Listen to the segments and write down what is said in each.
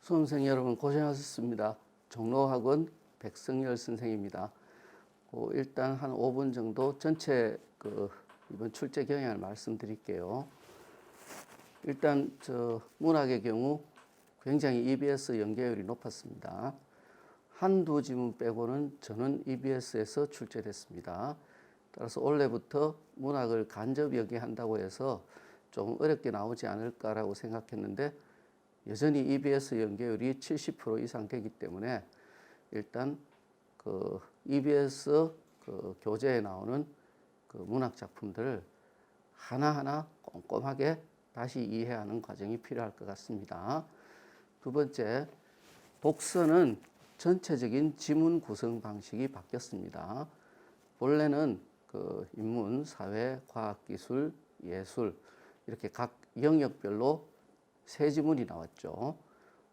수험생 여러분 고생하셨습니다. 종로학원 백성열 선생입니다. 일단 한 5분 정도 전체 이번 출제 경향을 말씀드릴게요. 일단 문학의 경우 굉장히 EBS 연계율이 높았습니다. 한두 지문 빼고는 저는 EBS에서 출제됐습니다. 따라서 올해부터 문학을 간접 연계한다고 해서 좀 어렵게 나오지 않을까라고 생각했는데 여전히 EBS 연계율이 70% 이상 되기 때문에 일단 EBS 교재에 나오는 문학 작품들을 하나하나 꼼꼼하게 다시 이해하는 과정이 필요할 것 같습니다. 두 번째, 독서는 전체적인 지문 구성 방식이 바뀌었습니다. 본래는 인문, 사회, 과학, 기술, 예술 이렇게 각 영역별로 세 지문이 나왔죠.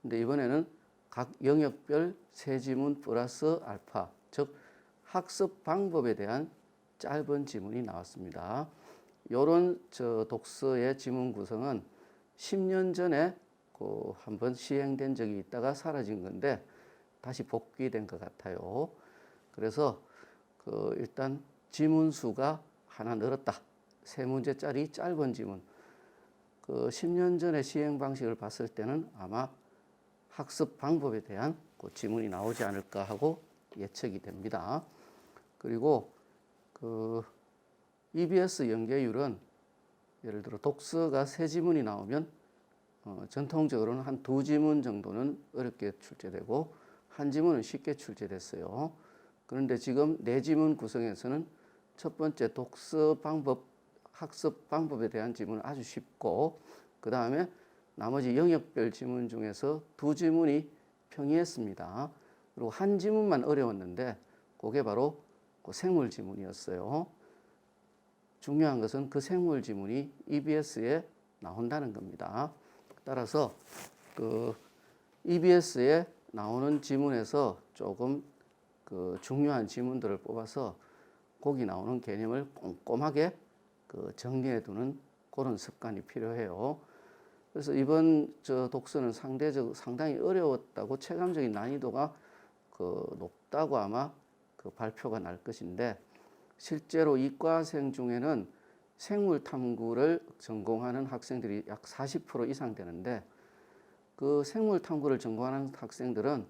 근데 이번에는 각 영역별 세 지문 플러스 알파, 즉 학습 방법에 대한 짧은 지문이 나왔습니다. 이런 독서의 지문 구성은 10년 전에 한번 시행된 적이 있다가 사라진 건데 다시 복귀된 것 같아요. 그래서 일단 지문 수가 하나 늘었다. 세 문제짜리 짧은 지문. 10년 전에 시행 방식을 봤을 때는 아마 학습 방법에 대한 지문이 나오지 않을까 하고 예측이 됩니다. 그리고 EBS 연계율은 예를 들어 독서가 세 지문이 나오면 전통적으로는 한 두 지문 정도는 어렵게 출제되고 한 지문은 쉽게 출제됐어요. 그런데 지금 네 지문 구성에서는 첫 번째 독서 방법, 학습 방법에 대한 지문은 아주 쉽고 그 다음에 나머지 영역별 지문 중에서 두 지문이 평이했습니다. 그리고 한 지문만 어려웠는데 그게 바로 생물 지문이었어요. 중요한 것은 그 생물 지문이 EBS에 나온다는 겁니다. 따라서 EBS에 나오는 지문에서 조금 중요한 지문들을 뽑아서 거기 나오는 개념을 꼼꼼하게 정리해 두는 그런 습관이 필요해요. 그래서 이번 독서는 상당히 어려웠다고 체감적인 난이도가 높다고 아마 발표가 날 것인데 실제로 이과생 중에는 생물 탐구를 전공하는 학생들이 약 40% 이상 되는데 그 생물 탐구를 전공하는 학생들은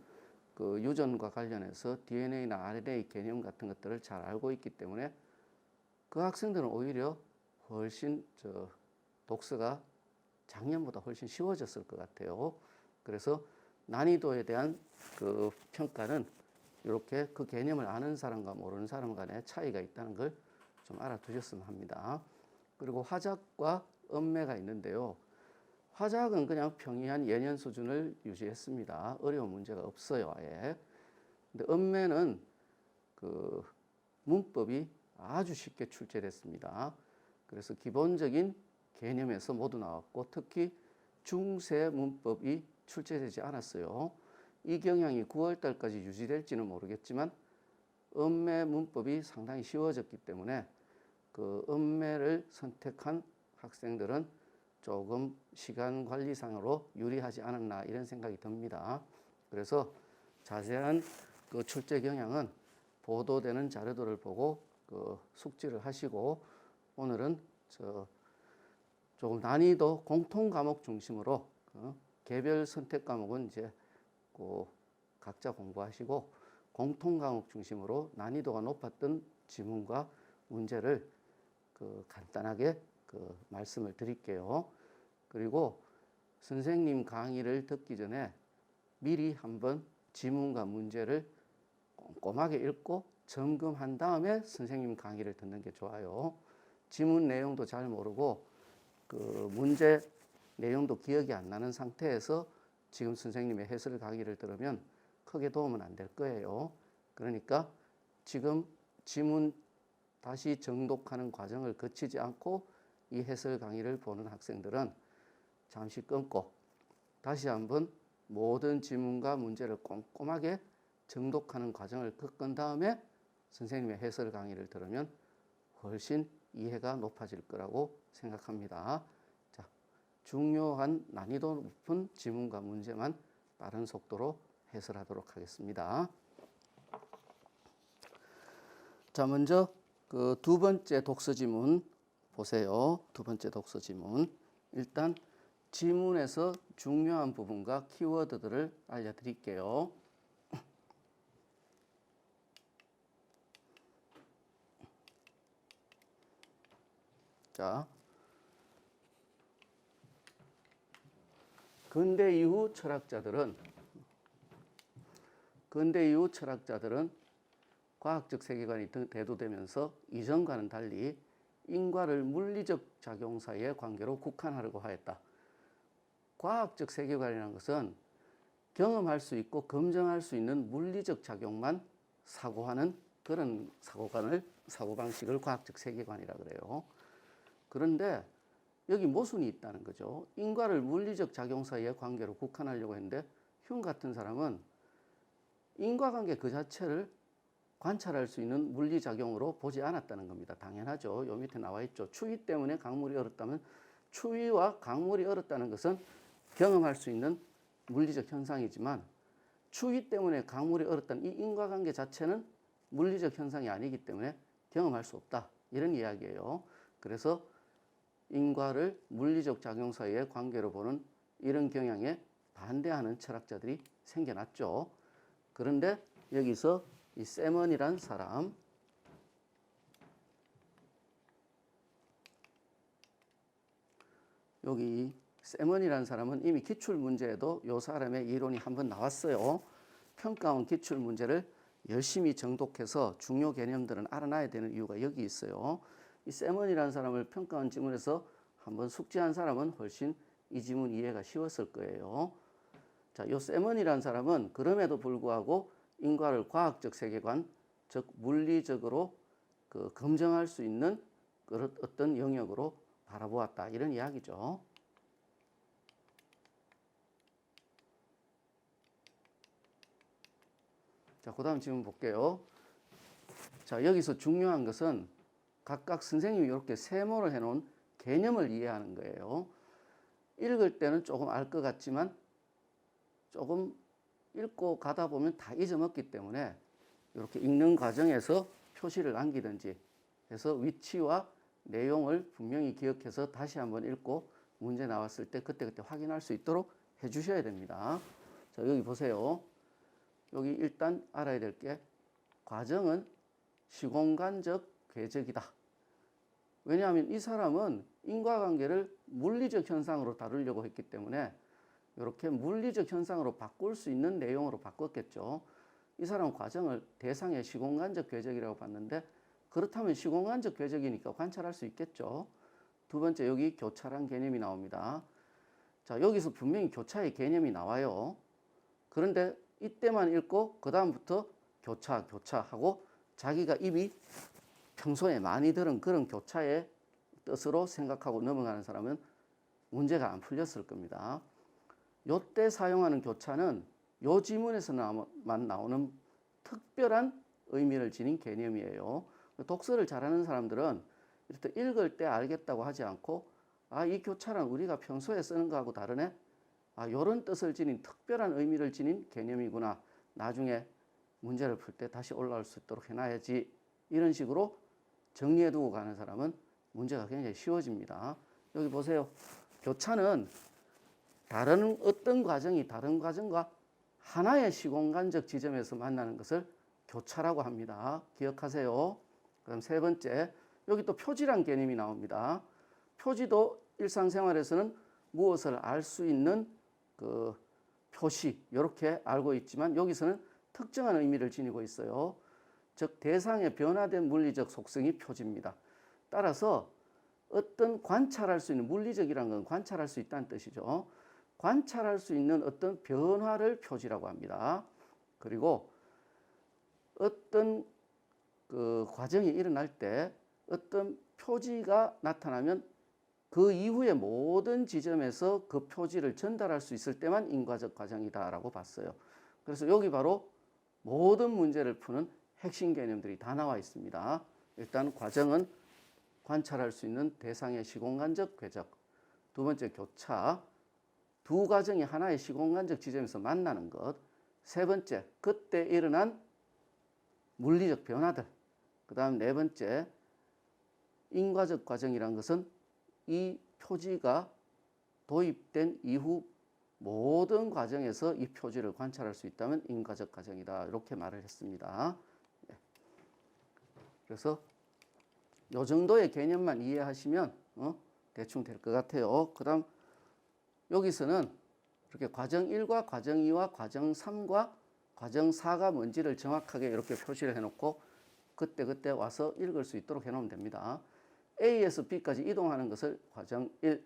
유전과 관련해서 DNA나 RNA 개념 같은 것들을 잘 알고 있기 때문에 그 학생들은 오히려 훨씬 독서가 작년보다 훨씬 쉬워졌을 것 같아요. 그래서 난이도에 대한 평가는 이렇게 그 개념을 아는 사람과 모르는 사람 간의 차이가 있다는 걸 좀 알아두셨으면 합니다. 그리고 화작과 음매가 있는데요. 화작은 그냥 평이한 예년 수준을 유지했습니다. 어려운 문제가 없어요, 아예. 근데 음매는 문법이 아주 쉽게 출제됐습니다. 그래서 기본적인 개념에서 모두 나왔고 특히 중세 문법이 출제되지 않았어요. 이 경향이 9월 달까지 유지될지는 모르겠지만 음매 문법이 상당히 쉬워졌기 때문에 음매를 선택한 학생들은 조금 시간 관리상으로 유리하지 않았나 이런 생각이 듭니다. 그래서 자세한 출제 경향은 보도되는 자료들을 보고 숙지를 하시고 오늘은 조금 난이도 공통 과목 중심으로 개별 선택 과목은 이제 각자 공부하시고 공통 과목 중심으로 난이도가 높았던 지문과 문제를 간단하게 말씀을 드릴게요. 그리고 선생님 강의를 듣기 전에 미리 한번 지문과 문제를 꼼꼼하게 읽고 점검한 다음에 선생님 강의를 듣는 게 좋아요. 지문 내용도 잘 모르고 문제 내용도 기억이 안 나는 상태에서 지금 선생님의 해설 강의를 들으면 크게 도움은 안 될 거예요. 그러니까 지금 지문 다시 정독하는 과정을 거치지 않고 이 해설 강의를 보는 학생들은 잠시 끊고 다시 한번 모든 지문과 문제를 꼼꼼하게 정독하는 과정을 겪은 다음에 선생님의 해설 강의를 들으면 훨씬 이해가 높아질 거라고 생각합니다. 자, 중요한 난이도 높은 지문과 문제만 빠른 속도로 해설하도록 하겠습니다. 자, 먼저 그 두 번째 독서 지문 보세요. 두 번째 독서 지문. 일단 지문에서 중요한 부분과 키워드들을 알려드릴게요. 자, 근대 이후 철학자들은 과학적 세계관이 대두되면서 이전과는 달리 인과를 물리적 작용사의 관계로 국한하려고 하였다. 과학적 세계관이라는 것은 경험할 수 있고 검증할 수 있는 물리적 작용만 사고하는 그런 사고방식을 과학적 세계관이라 그래요. 그런데 여기 모순이 있다는 거죠. 인과를 물리적 작용사의 관계로 국한하려고 했는데 흉 같은 사람은 인과관계 그 자체를 관찰할 수 있는 물리작용으로 보지 않았다는 겁니다. 당연하죠. 요 밑에 나와 있죠. 추위 때문에 강물이 얼었다면 추위와 강물이 얼었다는 것은 경험할 수 있는 물리적 현상이지만 추위 때문에 강물이 얼었다는 이 인과관계 자체는 물리적 현상이 아니기 때문에 경험할 수 없다. 이런 이야기예요. 그래서 인과를 물리적 작용사의 관계로 보는 이런 경향에 반대하는 철학자들이 생겨났죠. 그런데 여기서 이 세먼이란 사람, 여기 세먼이라는 사람은 이미 기출문제에도 이 사람의 이론이 한번 나왔어요. 평가원 기출문제를 열심히 정독해서 중요 개념들은 알아놔야 되는 이유가 여기 있어요. 이 세먼이라는 사람을 평가원 지문에서 한번 숙지한 사람은 훨씬 이 지문 이해가 쉬웠을 거예요. 자, 이 세먼이라는 사람은 그럼에도 불구하고 인과를 과학적 세계관, 즉 물리적으로 검증할 수 있는 그런 어떤 영역으로 바라보았다. 이런 이야기죠. 자, 그 다음 질문 볼게요. 자, 여기서 중요한 것은 각각 선생님이 이렇게 세모를 해놓은 개념을 이해하는 거예요. 읽을 때는 조금 알 것 같지만 조금 읽고 가다 보면 다 잊어먹기 때문에 이렇게 읽는 과정에서 표시를 남기든지 해서 위치와 내용을 분명히 기억해서 다시 한번 읽고 문제 나왔을 때 그때그때 확인할 수 있도록 해 주셔야 됩니다. 자, 여기 보세요. 여기 일단 알아야 될 게 과정은 시공간적 궤적이다. 왜냐하면 이 사람은 인과관계를 물리적 현상으로 다루려고 했기 때문에 이렇게 물리적 현상으로 바꿀 수 있는 내용으로 바꿨겠죠. 이 사람은 과정을 대상의 시공간적 궤적이라고 봤는데 그렇다면 시공간적 궤적이니까 관찰할 수 있겠죠. 두 번째 여기 교차란 개념이 나옵니다. 자, 여기서 분명히 교차의 개념이 나와요. 그런데 이때만 읽고 그 다음부터 교차 하고 자기가 입이 평소에 많이 들은 그런 교차의 뜻으로 생각하고 넘어가는 사람은 문제가 안 풀렸을 겁니다. 요때 사용하는 교차는 요 지문에서만 나오는 특별한 의미를 지닌 개념이에요. 독서를 잘하는 사람들은 이렇게 읽을 때 알겠다고 하지 않고 이 교차란 우리가 평소에 쓰는 거하고 다르네? 요런 뜻을 지닌 특별한 의미를 지닌 개념이구나. 나중에 문제를 풀 때 다시 올라올 수 있도록 해놔야지. 이런 식으로 정리해두고 가는 사람은 문제가 굉장히 쉬워집니다. 여기 보세요. 교차는 다른 어떤 과정이 다른 과정과 하나의 시공간적 지점에서 만나는 것을 교차라고 합니다. 기억하세요. 그럼 세 번째, 여기 또 표지란 개념이 나옵니다. 표지도 일상생활에서는 무엇을 알 수 있는 그 표시, 이렇게 알고 있지만 여기서는 특정한 의미를 지니고 있어요. 즉 대상의 변화된 물리적 속성이 표지입니다. 따라서 어떤 관찰할 수 있는, 물리적이라는 건 관찰할 수 있다는 뜻이죠. 관찰할 수 있는 어떤 변화를 표지라고 합니다. 그리고 어떤 그 과정이 일어날 때 어떤 표지가 나타나면 그 이후에 모든 지점에서 그 표지를 전달할 수 있을 때만 인과적 과정이다라고 봤어요. 그래서 여기 바로 모든 문제를 푸는 핵심 개념들이 다 나와 있습니다. 일단 과정은 관찰할 수 있는 대상의 시공간적 궤적, 두 번째 교차, 두 과정이 하나의 시공간적 지점에서 만나는 것. 세 번째, 그때 일어난 물리적 변화들. 그 다음 네 번째, 인과적 과정이라는 것은 이 표지가 도입된 이후 모든 과정에서 이 표지를 관찰할 수 있다면 인과적 과정이다. 이렇게 말을 했습니다. 그래서 이 정도의 개념만 이해하시면 대충 될 것 같아요. 그 다음 여기서는 이렇게 과정 1과 과정 2와 과정 3과 과정 4가 뭔지를 정확하게 이렇게 표시를 해놓고 그때 와서 읽을 수 있도록 해놓으면 됩니다. A에서 B까지 이동하는 것을 과정 1,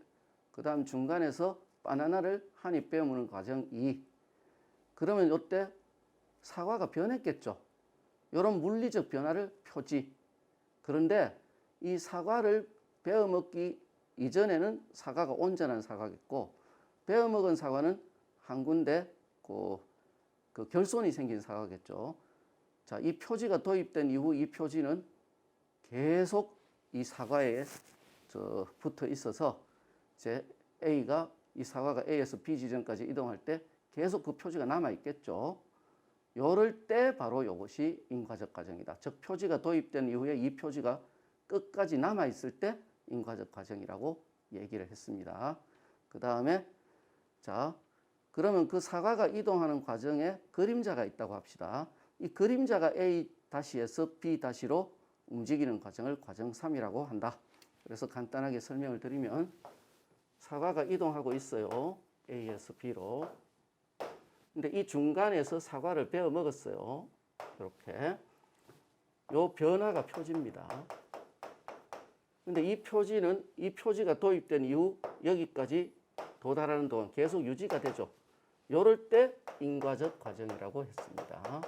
그 다음 중간에서 바나나를 한 입 베어무는 과정 2. 그러면 이때 사과가 변했겠죠. 이런 물리적 변화를 표지. 그런데 이 사과를 베어먹기 이전에는 사과가 온전한 사과겠고, 베어먹은 사과는 한 군데 그 결손이 생긴 사과겠죠. 자, 이 표지가 도입된 이후 이 표지는 계속 이 사과에 붙어 있어서 이제 A가 이 사과가 A에서 B 지점까지 이동할 때 계속 그 표지가 남아 있겠죠. 요럴 때 바로 이것이 인과적 과정이다. 즉 표지가 도입된 이후에 이 표지가 끝까지 남아 있을 때 인과적 과정이라고 얘기를 했습니다. 그 다음에 자, 그러면 그 사과가 이동하는 과정에 그림자가 있다고 합시다. 이 그림자가 A-에서 B-로 움직이는 과정을 과정 3이라고 한다. 그래서 간단하게 설명을 드리면 사과가 이동하고 있어요. A에서 B로. 근데 이 중간에서 사과를 베어 먹었어요. 이렇게. 요 변화가 표지입니다. 근데 이 표지가 도입된 이후 여기까지 도달하는 동안 계속 유지가 되죠. 요럴 때 인과적 과정이라고 했습니다.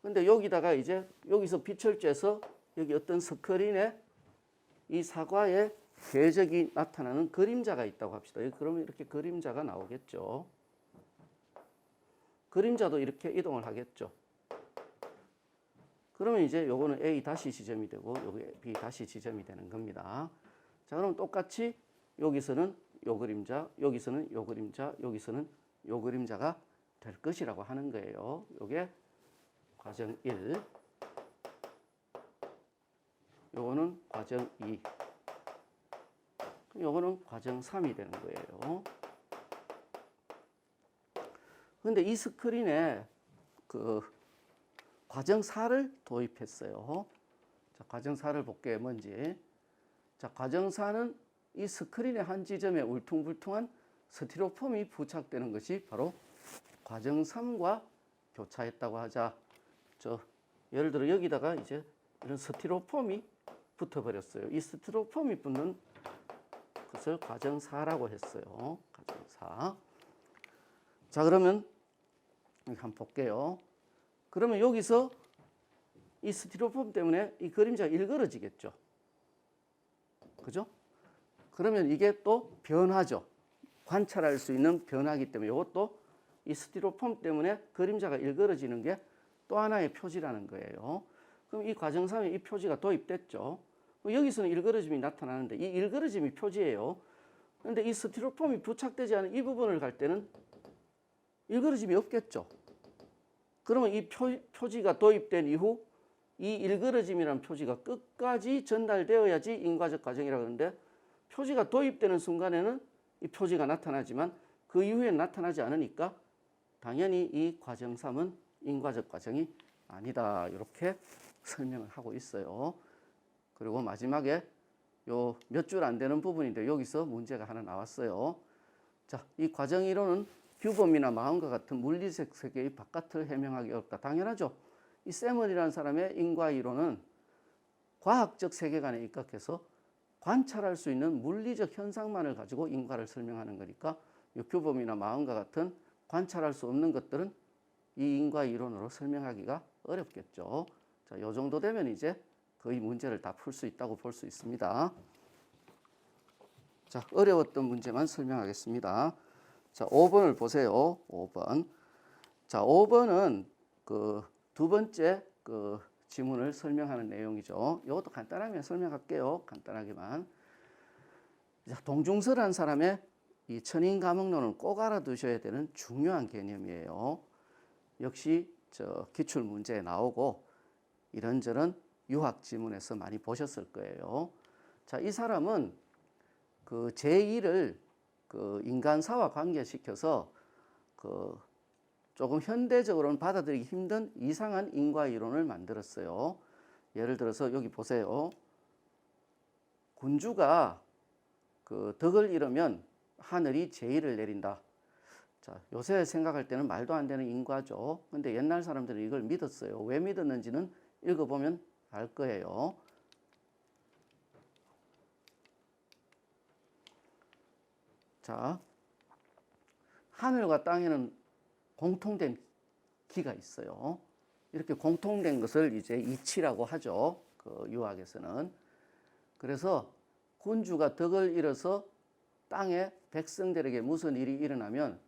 근데 여기다가 이제 여기서 빛을 쬐서 여기 어떤 스크린에 이 사과의 궤적이 나타나는 그림자가 있다고 합시다. 그러면 이렇게 그림자가 나오겠죠. 그림자도 이렇게 이동을 하겠죠. 그러면 이제 요거는 A 다시 지점이 되고 여기 B 다시 지점이 되는 겁니다. 자, 그럼 똑같이 여기서는 요 그림자, 여기서는 요 그림자, 여기서는 요 그림자가 될 것이라고 하는 거예요. 요게 과정 1, 요거는 과정 2, 요거는 과정 3이 되는 거예요. 근데 이 스크린에 그 과정 4를 도입했어요. 자, 과정 4를 볼게요. 뭔지. 자, 과정 4는 이 스크린의 한 지점에 울퉁불퉁한 스티로폼이 부착되는 것이 바로 과정 3과 교차했다고 하자. 예를 들어 여기다가 이제 이런 스티로폼이 붙어버렸어요. 이 스티로폼이 붙는 것을 과정 4라고 했어요. 과정 4. 자, 그러면 한번 볼게요. 그러면 여기서 이 스티로폼 때문에 이 그림자가 일그러지겠죠. 그죠? 그러면 이게 또 변화죠. 관찰할 수 있는 변화이기 때문에 이것도 이 스티로폼 때문에 그림자가 일그러지는 게 또 하나의 표지라는 거예요. 그럼 이 과정 3에 이 표지가 도입됐죠. 여기서는 일그러짐이 나타나는데 이 일그러짐이 표지예요. 그런데 이 스티로폼이 부착되지 않은 이 부분을 갈 때는 일그러짐이 없겠죠. 그러면 이 표지가 도입된 이후 이 일그러짐이라는 표지가 끝까지 전달되어야지 인과적 과정이라고 하는데 표지가 도입되는 순간에는 이 표지가 나타나지만 그 이후에는 나타나지 않으니까 당연히 이 과정 3은 인과적 과정이 아니다. 이렇게 설명을 하고 있어요. 그리고 마지막에 요 몇 줄 안 되는 부분인데 여기서 문제가 하나 나왔어요. 자, 이 과정 1호는 규범이나 마음과 같은 물리적 세계의 바깥을 해명하기 어렵다. 당연하죠. 이 세먼이라는 사람의 인과 이론은 과학적 세계관에 입각해서 관찰할 수 있는 물리적 현상만을 가지고 인과를 설명하는 거니까 이 규범이나 마음과 같은 관찰할 수 없는 것들은 이 인과 이론으로 설명하기가 어렵겠죠. 자, 요 정도 되면 이제 거의 문제를 다 풀 수 있다고 볼 수 있습니다. 자, 어려웠던 문제만 설명하겠습니다. 자, 5번을 보세요. 5번. 자, 5번은 그 두 번째 그 지문을 설명하는 내용이죠. 이것도 간단하게 설명할게요. 간단하게만. 동중서라는 사람의 이 천인감흥론은 꼭 알아두셔야 되는 중요한 개념이에요. 역시 기출 문제에 나오고 이런저런 유학 지문에서 많이 보셨을 거예요. 자, 이 사람은 그 제2를 그 인간사와 관계시켜서 그 조금 현대적으로는 받아들이기 힘든 이상한 인과 이론을 만들었어요. 예를 들어서 여기 보세요. 군주가 그 덕을 잃으면 하늘이 제의를 내린다. 자, 요새 생각할 때는 말도 안 되는 인과죠. 근데 옛날 사람들은 이걸 믿었어요. 왜 믿었는지는 읽어보면 알 거예요. 자, 하늘과 땅에는 공통된 기가 있어요. 이렇게 공통된 것을 이제 이치라고 하죠. 그 유학에서는. 그래서 군주가 덕을 잃어서 땅의 백성들에게 무슨 일이 일어나면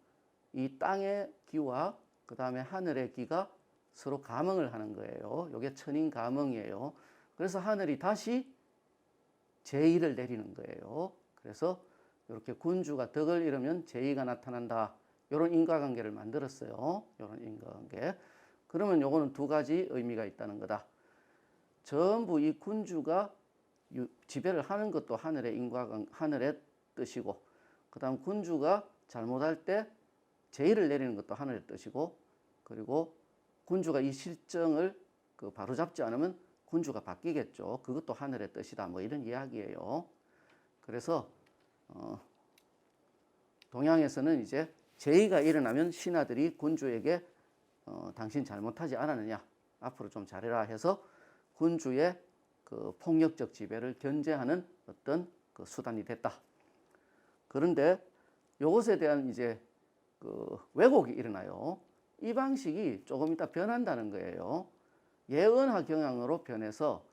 이 땅의 기와 그 다음에 하늘의 기가 서로 감응을 하는 거예요. 이게 천인감응이에요. 그래서 하늘이 다시 제의를 내리는 거예요. 그래서 이렇게 군주가 덕을 잃으면 제의가 나타난다. 이런 인과관계를 만들었어요. 이런 인과관계. 그러면 요거는 두 가지 의미가 있다는 거다. 전부 이 군주가 지배를 하는 것도 하늘의 뜻이고, 그 다음 군주가 잘못할 때 제의를 내리는 것도 하늘의 뜻이고, 그리고 군주가 이 실정을 바로잡지 않으면 군주가 바뀌겠죠. 그것도 하늘의 뜻이다. 뭐 이런 이야기예요. 그래서 동양에서는 이제 제의가 일어나면 신하들이 군주에게 당신 잘못하지 않았느냐, 앞으로 좀 잘해라 해서 군주의 그 폭력적 지배를 견제하는 어떤 그 수단이 됐다. 그런데 이것에 대한 이제 그 왜곡이 일어나요. 이 방식이 조금 이따 변한다는 거예요. 예언화 경향으로 변해서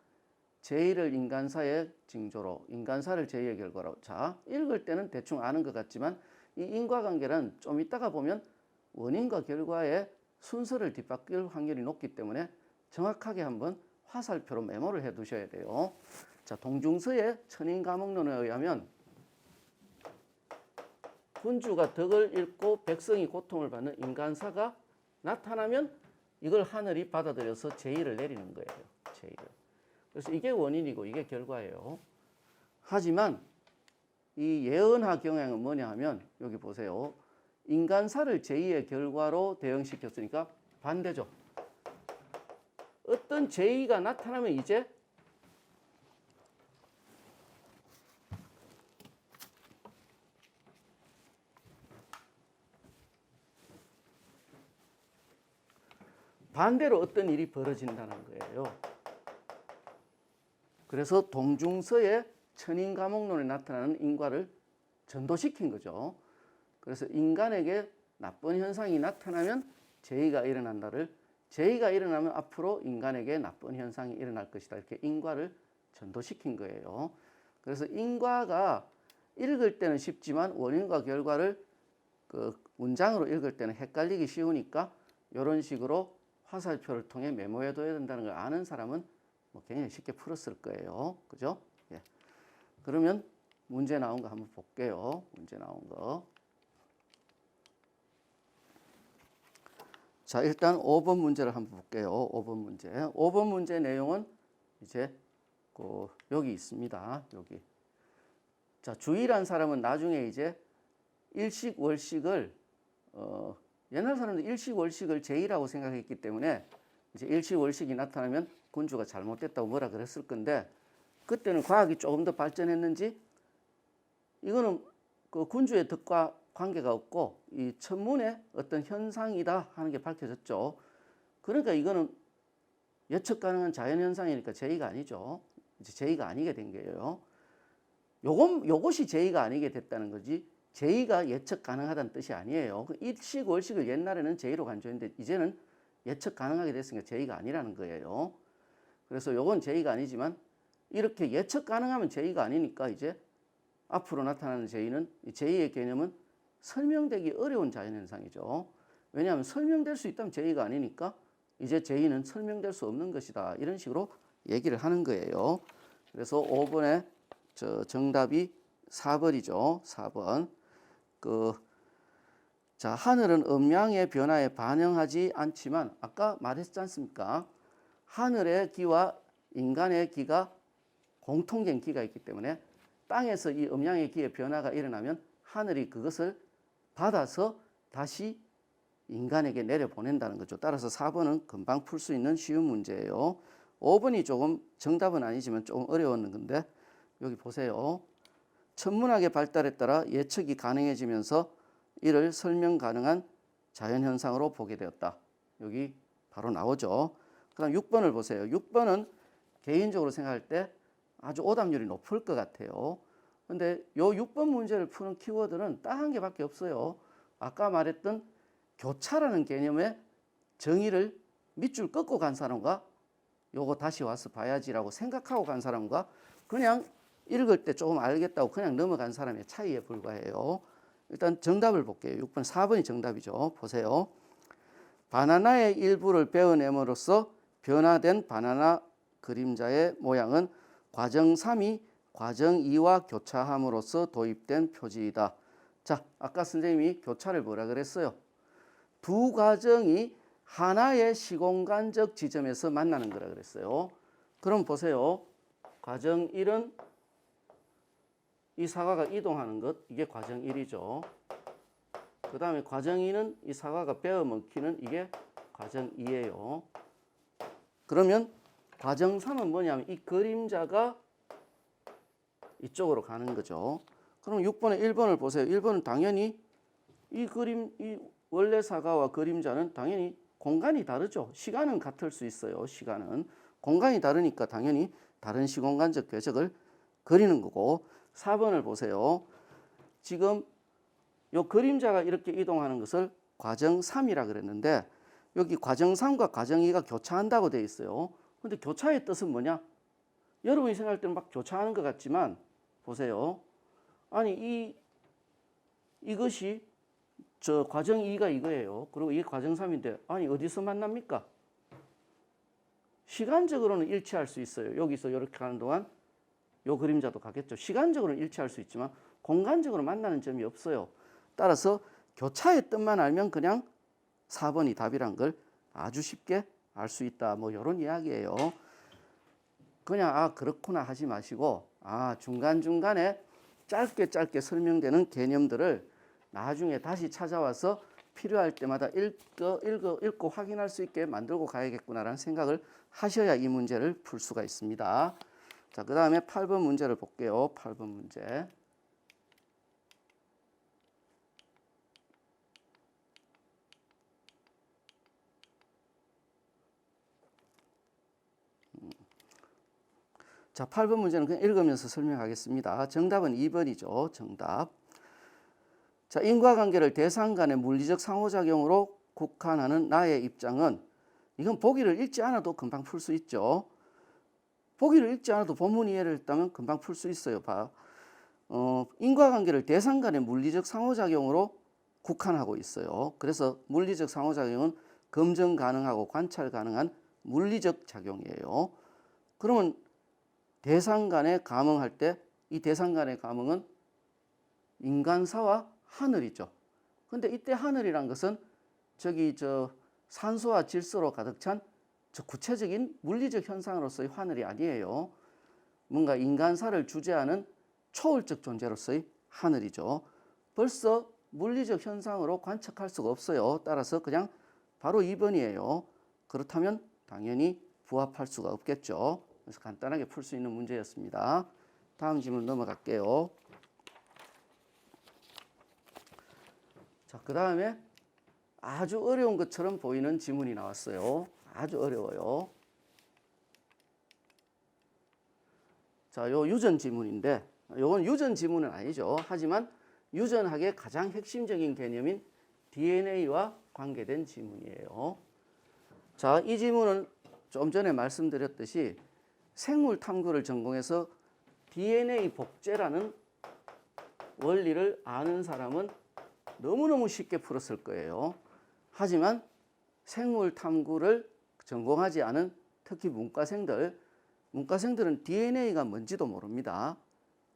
제의를 인간사의 징조로, 인간사를 제의의 결과로. 자, 읽을 때는 대충 아는 것 같지만 이 인과관계는 좀 이따가 보면 원인과 결과의 순서를 뒤바뀔 확률이 높기 때문에 정확하게 한번 화살표로 메모를 해 두셔야 돼요. 자, 동중서의 천인감흥론에 의하면 군주가 덕을 잃고 백성이 고통을 받는 인간사가 나타나면 이걸 하늘이 받아들여서 제의를 내리는 거예요. 제의를. 그래서 이게 원인이고 이게 결과예요. 하지만 이 예언화 경향은 뭐냐 하면 여기 보세요. 인간사를 제의의 결과로 대응시켰으니까 반대죠. 어떤 제의가 나타나면 이제 반대로 어떤 일이 벌어진다는 거예요. 그래서 동중서의 천인감흥론에 나타나는 인과를 전도시킨 거죠. 그래서 인간에게 나쁜 현상이 나타나면 제의가 일어난다를, 제의가 일어나면 앞으로 인간에게 나쁜 현상이 일어날 것이다. 이렇게 인과를 전도시킨 거예요. 그래서 인과가 읽을 때는 쉽지만 원인과 결과를 그 문장으로 읽을 때는 헷갈리기 쉬우니까 이런 식으로 화살표를 통해 메모해둬야 된다는 걸 아는 사람은 뭐 굉장히 쉽게 풀었을 거예요. 그죠? 예. 그러면 문제 나온 거 한번 볼게요. 문제 나온 거. 자, 일단 5번 문제를 한번 볼게요. 5번 문제. 5번 문제 내용은 이제 여기 있습니다. 여기. 자, 주의란 사람은 나중에 이제 일식, 월식을 옛날 사람들 일식, 월식을 제의라고 생각했기 때문에 이제 일식, 월식이 나타나면 군주가 잘못됐다고 뭐라 그랬을 건데, 그때는 과학이 조금 더 발전했는지 이거는 그 군주의 덕과 관계가 없고 이 천문의 어떤 현상이다 하는 게 밝혀졌죠. 그러니까 이거는 예측 가능한 자연현상이니까 제의가 아니죠. 이제 제의가 아니게 된 거예요. 요것이 제의가 아니게 됐다는 거지 제의가 예측 가능하다는 뜻이 아니에요. 일식, 월식을 옛날에는 제의로 간주했는데 이제는 예측 가능하게 됐으니까 제의가 아니라는 거예요. 그래서 요건 제의가 아니지만 이렇게 예측 가능하면 제의가 아니니까 이제 앞으로 나타나는 제의는, 제의의 개념은 설명되기 어려운 자연현상이죠. 왜냐하면 설명될 수 있다면 제의가 아니니까 이제 제의는 설명될 수 없는 것이다. 이런 식으로 얘기를 하는 거예요. 그래서 5번에 정답이 4번이죠. 4번. 자, 하늘은 음양의 변화에 반응하지 않지만 아까 말했지 않습니까? 하늘의 기와 인간의 기가 공통된 기가 있기 때문에 땅에서 이 음양의 기의 변화가 일어나면 하늘이 그것을 받아서 다시 인간에게 내려보낸다는 거죠. 따라서 4번은 금방 풀 수 있는 쉬운 문제예요. 5번이 조금 정답은 아니지만 조금 어려웠는 건데 여기 보세요. 천문학의 발달에 따라 예측이 가능해지면서 이를 설명 가능한 자연현상으로 보게 되었다. 여기 바로 나오죠. 그 다음 6번을 보세요. 6번은 개인적으로 생각할 때 아주 오답률이 높을 것 같아요. 근데 요 6번 문제를 푸는 키워드는 딱 한 개밖에 없어요. 아까 말했던 교차라는 개념의 정의를 밑줄 긋고 간 사람과 요거 다시 와서 봐야지라고 생각하고 간 사람과 그냥 읽을 때 조금 알겠다고 그냥 넘어간 사람의 차이에 불과해요. 일단 정답을 볼게요. 6번, 4번이 정답이죠. 보세요. 바나나의 일부를 베어냄으로써 변화된 바나나 그림자의 모양은 과정 3이 과정 2와 교차함으로써 도입된 표지이다. 자, 아까 선생님이 교차를 뭐라 그랬어요? 두 과정이 하나의 시공간적 지점에서 만나는 거라 그랬어요. 그럼 보세요. 과정 1은 이 사과가 이동하는 것, 이게 과정 1이죠. 그 다음에 과정 2는 이 사과가 베어 먹히는 이게 과정 2예요. 그러면 과정 3은 뭐냐면 이 그림자가 이쪽으로 가는 거죠. 그럼 6번에 1번을 보세요. 1번은 당연히 이 원래 사과와 그림자는 당연히 공간이 다르죠. 시간은 같을 수 있어요. 시간은. 공간이 다르니까 당연히 다른 시공간적 궤적을 그리는 거고 4번을 보세요. 지금 요 그림자가 이렇게 이동하는 것을 과정 3이라 그랬는데 여기 과정 3과 과정 2가 교차한다고 되어 있어요. 근데 교차의 뜻은 뭐냐? 여러분이 생각할 때는 막 교차하는 것 같지만 보세요. 아니 이것이 저 과정 2가 이거예요. 그리고 이게 과정 3인데 아니 어디서 만납니까? 시간적으로는 일치할 수 있어요. 여기서 이렇게 가는 동안 요 그림자도 가겠죠. 시간적으로는 일치할 수 있지만 공간적으로 만나는 점이 없어요. 따라서 교차의 뜻만 알면 그냥 4번이 답이란 걸 아주 쉽게 알 수 있다. 뭐 이런 이야기예요. 그냥 그렇구나 하지 마시고 중간중간에 짧게 설명되는 개념들을 나중에 다시 찾아와서 필요할 때마다 읽고 확인할 수 있게 만들고 가야겠구나라는 생각을 하셔야 이 문제를 풀 수가 있습니다. 자, 그 다음에 8번 문제를 볼게요. 8번 문제. 자, 8번 문제는 그냥 읽으면서 설명하겠습니다. 정답은 2번이죠. 정답. 자, 인과관계를 대상 간의 물리적 상호작용으로 국한하는 나의 입장은 이건 보기를 읽지 않아도 금방 풀 수 있죠. 보기를 읽지 않아도 본문 이해를 했다면 금방 풀 수 있어요. 인과관계를 대상 간의 물리적 상호작용으로 국한하고 있어요. 그래서 물리적 상호작용은 검증 가능하고 관찰 가능한 물리적 작용이에요. 그러면 대상 간에 감응할 때 이 대상 간의 감응은 인간사와 하늘이죠. 근데 이때 하늘이란 것은 산소와 질소로 가득 찬 구체적인 물리적 현상으로서의 하늘이 아니에요. 뭔가 인간사를 주재하는 초월적 존재로서의 하늘이죠. 벌써 물리적 현상으로 관측할 수가 없어요. 따라서 그냥 바로 2번이에요. 그렇다면 당연히 부합할 수가 없겠죠. 그래서 간단하게 풀 수 있는 문제였습니다. 다음 질문 넘어갈게요. 자, 그 다음에 아주 어려운 것처럼 보이는 지문이 나왔어요. 아주 어려워요. 자, 요 유전 지문인데, 요건 유전 지문은 아니죠. 하지만 유전학의 가장 핵심적인 개념인 DNA와 관계된 지문이에요. 자, 이 지문은 좀 전에 말씀드렸듯이 생물 탐구를 전공해서 DNA 복제라는 원리를 아는 사람은 너무너무 쉽게 풀었을 거예요. 하지만 생물 탐구를 전공하지 않은 특히 문과생들은 DNA가 뭔지도 모릅니다.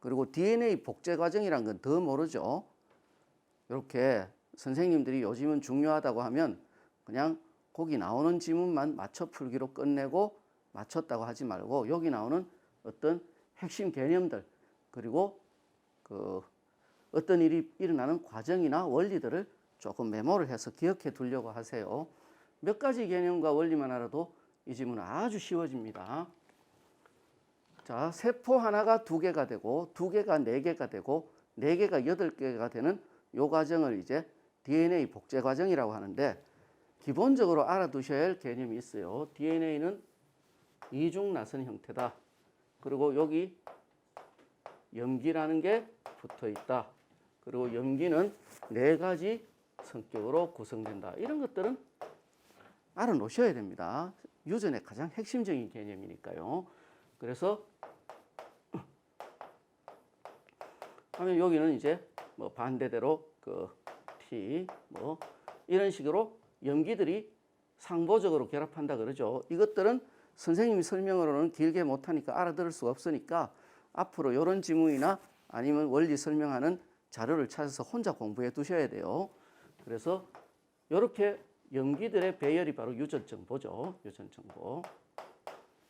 그리고 DNA 복제 과정이란 건 더 모르죠. 이렇게 선생님들이 요즘은 중요하다고 하면 그냥 거기 나오는 지문만 맞춰 풀기로 끝내고 맞췄다고 하지 말고 여기 나오는 어떤 핵심 개념들 그리고 그 어떤 일이 일어나는 과정이나 원리들을 조금 메모를 해서 기억해 두려고 하세요. 몇 가지 개념과 원리만 알아도 이 지문은 아주 쉬워집니다. 자, 세포 하나가 2개가 되고 2개가 4개가 되고 4개가 8개가 되는 이 과정을 이제 DNA 복제 과정이라고 하는데 기본적으로 알아두셔야 할 개념이 있어요. DNA는 이중 나선 형태다. 그리고 여기 염기라는 게 붙어 있다. 그리고 염기는 4가지 성격으로 구성된다. 이런 것들은 알아놓으셔야 됩니다. 유전의 가장 핵심적인 개념이니까요. 그래서 하면 여기는 이제 뭐 반대대로 그 T 뭐 이런 식으로 염기들이 상보적으로 결합한다 그러죠. 이것들은 선생님이 설명으로는 길게 못하니까 알아들을 수가 없으니까 앞으로 이런 지문이나 아니면 원리 설명하는 자료를 찾아서 혼자 공부해 두셔야 돼요. 그래서 이렇게 염기들의 배열이 바로 유전정보죠. 유전정보.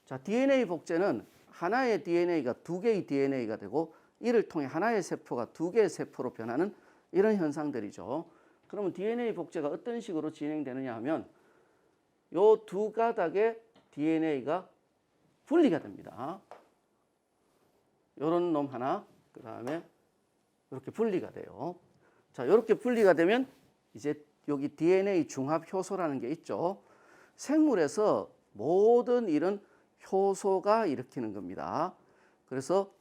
자, DNA 복제는 하나의 DNA가 2개의 DNA가 되고 이를 통해 하나의 세포가 2개의 세포로 변하는 이런 현상들이죠. 그러면 DNA 복제가 어떤 식으로 진행되느냐 하면 요 2가닥의 DNA가 분리가 됩니다. 요런 놈 하나, 그 다음에 이렇게 분리가 돼요. 자, 이렇게 분리가 되면 이제 여기 DNA 중합 효소라는 게 있죠. 생물에서 모든 이런 효소가 일으키는 겁니다. 그래서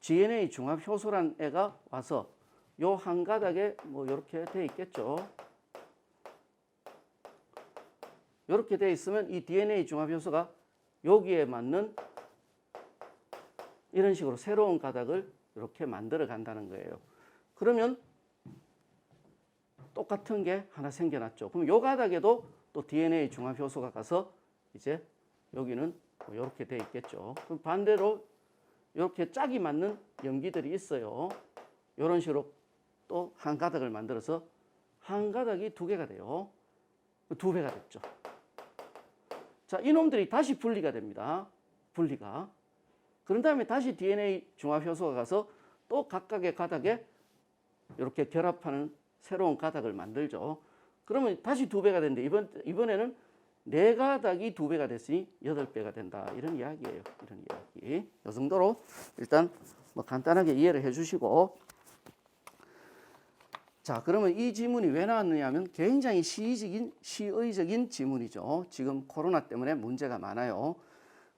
DNA 중합 효소란 애가 와서 요 한 가닥에 뭐 이렇게 돼 있겠죠. 이렇게 돼 있으면 이 DNA 중합 효소가 여기에 맞는 이런 식으로 새로운 가닥을 이렇게 만들어 간다는 거예요. 그러면 똑같은 게 하나 생겨났죠. 그럼 요 가닥에도 또 DNA 중합 효소가 가서 이제 여기는 뭐 이렇게 돼 있겠죠. 그럼 반대로 이렇게 짝이 맞는 염기들이 있어요. 이런 식으로 또 한 가닥을 만들어서 한 가닥이 2개가 돼요. 2배가 됐죠. 자, 이놈들이 다시 분리가 됩니다. 분리가. 그런 다음에 다시 DNA 중합 효소가 가서 또 각각의 가닥에 이렇게 결합하는 새로운 가닥을 만들죠. 그러면 다시 2배가 되는데 이번에는 4가닥이 2배가 됐으니 8배가 된다. 이런 이야기예요. 이런 이야기. 이 정도로 일단 뭐 간단하게 이해를 해 주시고. 자, 그러면 이 지문이 왜 나왔느냐 하면 굉장히 시의적인 지문이죠. 지금 코로나 때문에 문제가 많아요.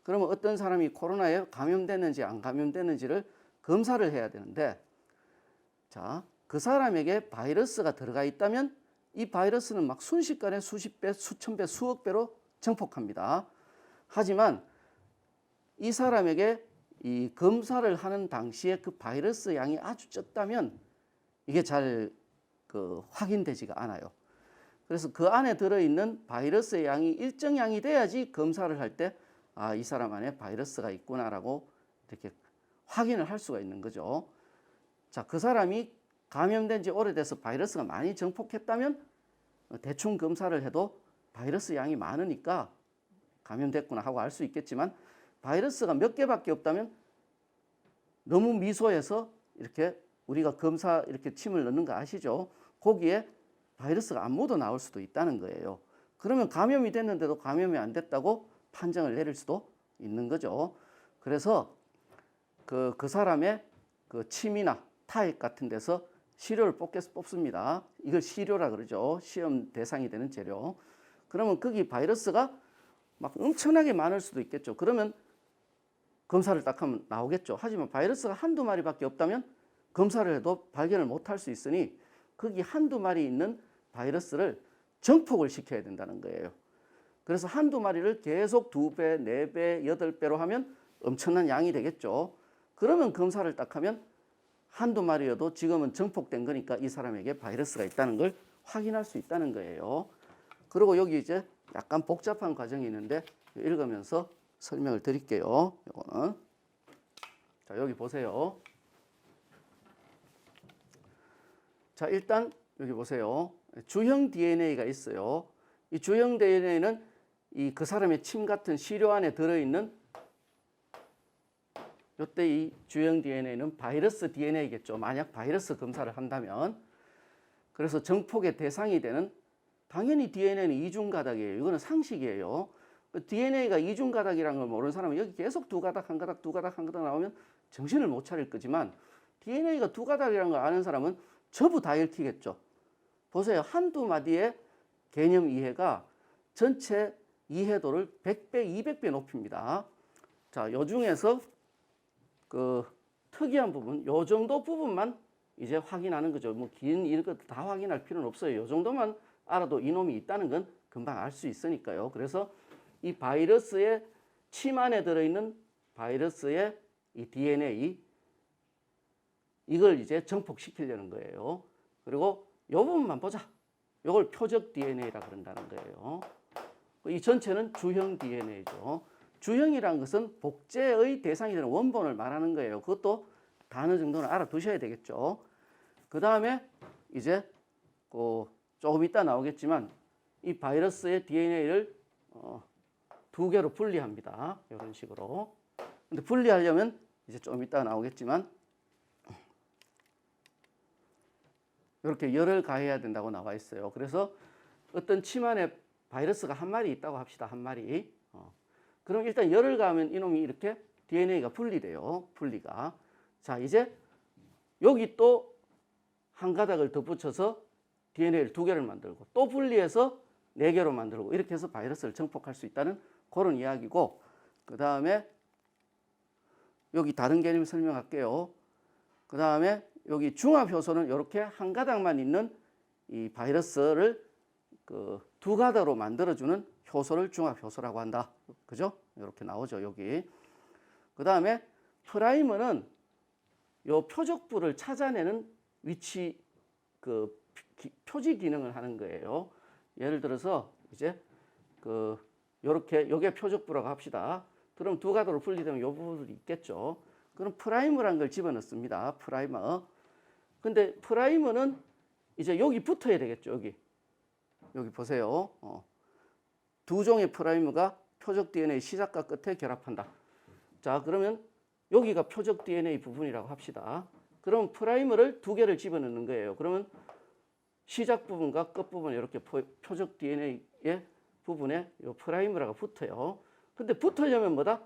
그러면 어떤 사람이 코로나에 감염됐는지 안 감염됐는지를 검사를 해야 되는데, 자, 그 사람에게 바이러스가 들어가 있다면 이 바이러스는 막 순식간에 수십 배, 수천 배, 수억 배로 증폭합니다. 하지만 이 사람에게 이 검사를 하는 당시에 그 바이러스 양이 아주 적다면 이게 잘 확인되지가 않아요. 그래서 그 안에 들어있는 바이러스의 양이 일정 양이 돼야지 검사를 할 때 아, 이 사람 안에 바이러스가 있구나라고 이렇게 확인을 할 수가 있는 거죠. 자, 그 사람이 감염된 지 오래돼서 바이러스가 많이 증폭했다면 대충 검사를 해도 바이러스 양이 많으니까 감염됐구나 하고 알 수 있겠지만 바이러스가 몇 개밖에 없다면 너무 미소해서 이렇게 우리가 검사 이렇게 침을 넣는 거 아시죠? 거기에 바이러스가 안 묻어 나올 수도 있다는 거예요. 그러면 감염이 됐는데도 감염이 안 됐다고 판정을 내릴 수도 있는 거죠. 그래서 그 사람의 그 침이나 타액 같은 데서 시료를 뽑습니다. 이걸 시료라 그러죠. 시험 대상이 되는 재료. 그러면 거기 바이러스가 막 엄청나게 많을 수도 있겠죠. 그러면 검사를 딱 하면 나오겠죠. 하지만 바이러스가 한두 마리밖에 없다면 검사를 해도 발견을 못할 수 있으니 거기 한두 마리 있는 바이러스를 증폭을 시켜야 된다는 거예요. 그래서 한두 마리를 계속 2배, 4배, 8배로 하면 엄청난 양이 되겠죠. 그러면 검사를 딱 하면 한두 마리여도 지금은 증폭된 거니까 이 사람에게 바이러스가 있다는 걸 확인할 수 있다는 거예요. 그리고 여기 이제 약간 복잡한 과정이 있는데 읽으면서 설명을 드릴게요. 이거는. 자, 여기 보세요. 자, 일단 여기 보세요. 주형 DNA가 있어요. 이 주형 DNA는 그 사람의 침 같은 시료 안에 들어있는, 이때 이 주형 DNA는 바이러스 DNA겠죠. 만약 바이러스 검사를 한다면. 그래서 정폭의 대상이 되는, 당연히 DNA는 이중가닥이에요. 이거는 상식이에요. DNA가 이중가닥이라는 걸 모르는 사람은 여기 계속 두 가닥, 한 가닥, 두 가닥, 한 가닥 나오면 정신을 못 차릴 거지만, DNA가 두 가닥이라는 걸 아는 사람은 전부 다 읽히겠죠. 보세요. 한두 마디의 개념 이해가 전체 이해도를 100배, 200배 높입니다. 자, 요 중에서 그 특이한 부분, 요 정도 부분만 이제 확인하는 거죠. 뭐 긴 이런 것 다 확인할 필요는 없어요. 요 정도만 알아도 이놈이 있다는 건 금방 알 수 있으니까요. 그래서 이 바이러스의 침 안에 들어있는 바이러스의 이 DNA, 이걸 이제 정폭시키려는 거예요. 그리고 요 부분만 보자. 요걸 표적 DNA라 그런다는 거예요. 이 전체는 주형 DNA죠. 주형이라는 것은 복제의 대상이 되는 원본을 말하는 거예요. 그것도 단어 정도는 알아두셔야 되겠죠. 그 다음에 이제 조금 이따 나오겠지만 이 바이러스의 DNA를 두 개로 분리합니다. 이런 식으로. 근데 분리하려면 이제 좀 이따 나오겠지만 이렇게 열을 가해야 된다고 나와 있어요. 그래서 어떤 침 안에 바이러스가 한 마리 있다고 합시다. 한 마리. 그럼 일단 열을 가하면 이놈이 이렇게 DNA가 분리돼요. 분리가. 자, 이제 여기 또 한 가닥을 더 붙여서 DNA를 두 개를 만들고 또 분리해서 네 개로 만들고 이렇게 해서 바이러스를 정폭할 수 있다는 그런 이야기고, 그 다음에 여기 다른 개념 설명할게요. 그 다음에 여기 중합효소는 이렇게 한 가닥만 있는 이 바이러스를 두 가닥으로 만들어주는 효소를 중합효소라고 한다. 그죠? 이렇게 나오죠, 여기. 그 다음에 프라이머는 요 표적부를 찾아내는 위치, 표지 기능을 하는 거예요. 예를 들어서 이제 요렇게 요게 표적부라고 합시다. 그럼 두 가닥으로 분리되면 요 부분이 있겠죠. 그럼 프라이머라는 걸 집어넣습니다. 프라이머. 근데 프라이머는 이제 여기 붙어야 되겠죠. 여기 보세요. 두 종의 프라이머가 표적 DNA 시작과 끝에 결합한다. 자, 그러면 여기가 표적 DNA 부분이라고 합시다. 그럼 프라이머를 두 개를 집어넣는 거예요. 그러면 시작 부분과 끝 부분 이렇게 표적 DNA의 부분에 요 프라이머라가 붙어요. 근데 붙으려면 뭐다?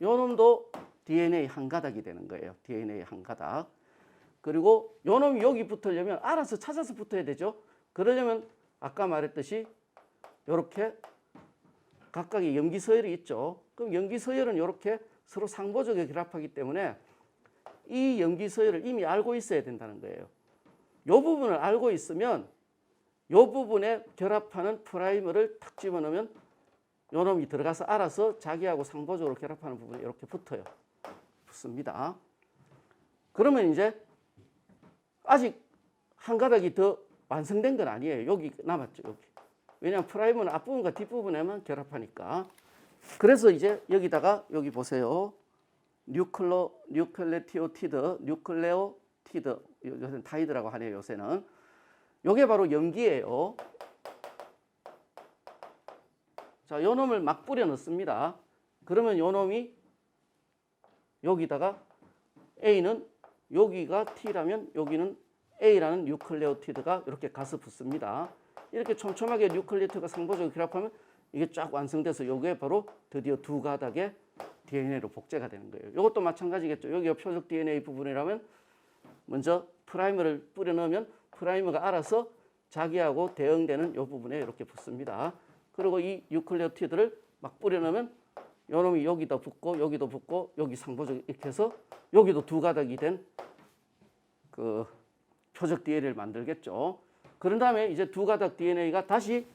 요 놈도 DNA 한 가닥이 되는 거예요. DNA 한 가닥. 그리고 요 놈이 여기 붙으려면 알아서 찾아서 붙어야 되죠. 그러려면 아까 말했듯이 요렇게 각각의 염기 서열이 있죠. 그럼 염기 서열은 이렇게 서로 상보적에 결합하기 때문에 이 염기 서열을 이미 알고 있어야 된다는 거예요. 이 부분을 알고 있으면 이 부분에 결합하는 프라이머를 탁 집어넣으면 이 놈이 들어가서 알아서 자기하고 상보적으로 결합하는 부분이 이렇게 붙어요. 붙습니다. 그러면 이제 아직 한 가닥이 더 완성된 건 아니에요. 여기 남았죠. 여기. 왜냐하면 프라이머는 앞부분과 뒷부분에만 결합하니까. 그래서 이제 여기다가 여기 보세요. 뉴클레오티드, 요새는 타이드라고 하네요. 요새는. 요게 바로 염기예요. 자, 요 놈을 막 뿌려 넣습니다. 그러면 요 놈이 여기다가 A는 여기가 T라면 여기는 A라는 뉴클레오티드가 이렇게 가서 붙습니다. 이렇게 촘촘하게 뉴클레오티드가 상보적으로 결합하면 이게 쫙 완성돼서 요게 바로 드디어 두 가닥의 DNA로 복제가 되는 거예요. 이것도 마찬가지겠죠. 여기가 표적 DNA 부분이라면 먼저 프라이머를 뿌려 넣으면 프라이머가 알아서 자기하고 대응되는 이 부분에 이렇게 붙습니다. 그리고 이 뉴클레오티드를 막 뿌려 넣으면 요놈이 여기다 붙고 여기도 붙고 여기 상보적 이렇게 해서 여기도 두 가닥이 된 표적 DNA를 만들겠죠. 그런 다음에 이제 두 가닥 DNA가 다시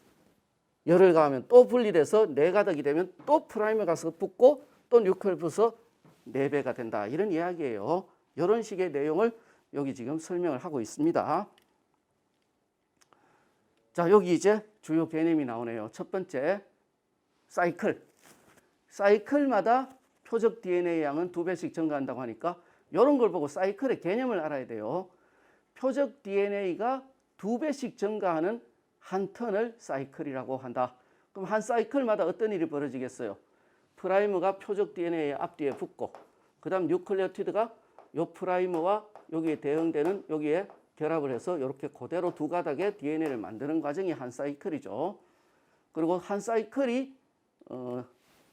열을 가하면 또 분리돼서 네 가닥이 되면 또 프라이머 가서 붙고 또 뉴클레오티드에서 4배가 된다. 이런 이야기예요. 이런 식의 내용을 여기 지금 설명을 하고 있습니다. 자, 여기 이제 주요 개념이 나오네요. 첫 번째, 사이클. 사이클마다 표적 DNA 양은 2배씩 증가한다고 하니까 이런 걸 보고 사이클의 개념을 알아야 돼요. 표적 DNA가 2배씩 증가하는 한 턴을 사이클이라고 한다. 그럼 한 사이클마다 어떤 일이 벌어지겠어요? 프라이머가 표적 DNA의 앞뒤에 붙고, 그 다음 뉴클레오티드가 요 프라이머와 여기에 대응되는 여기에 결합을 해서 이렇게 그대로 두 가닥의 DNA를 만드는 과정이 한 사이클이죠. 그리고 한 사이클이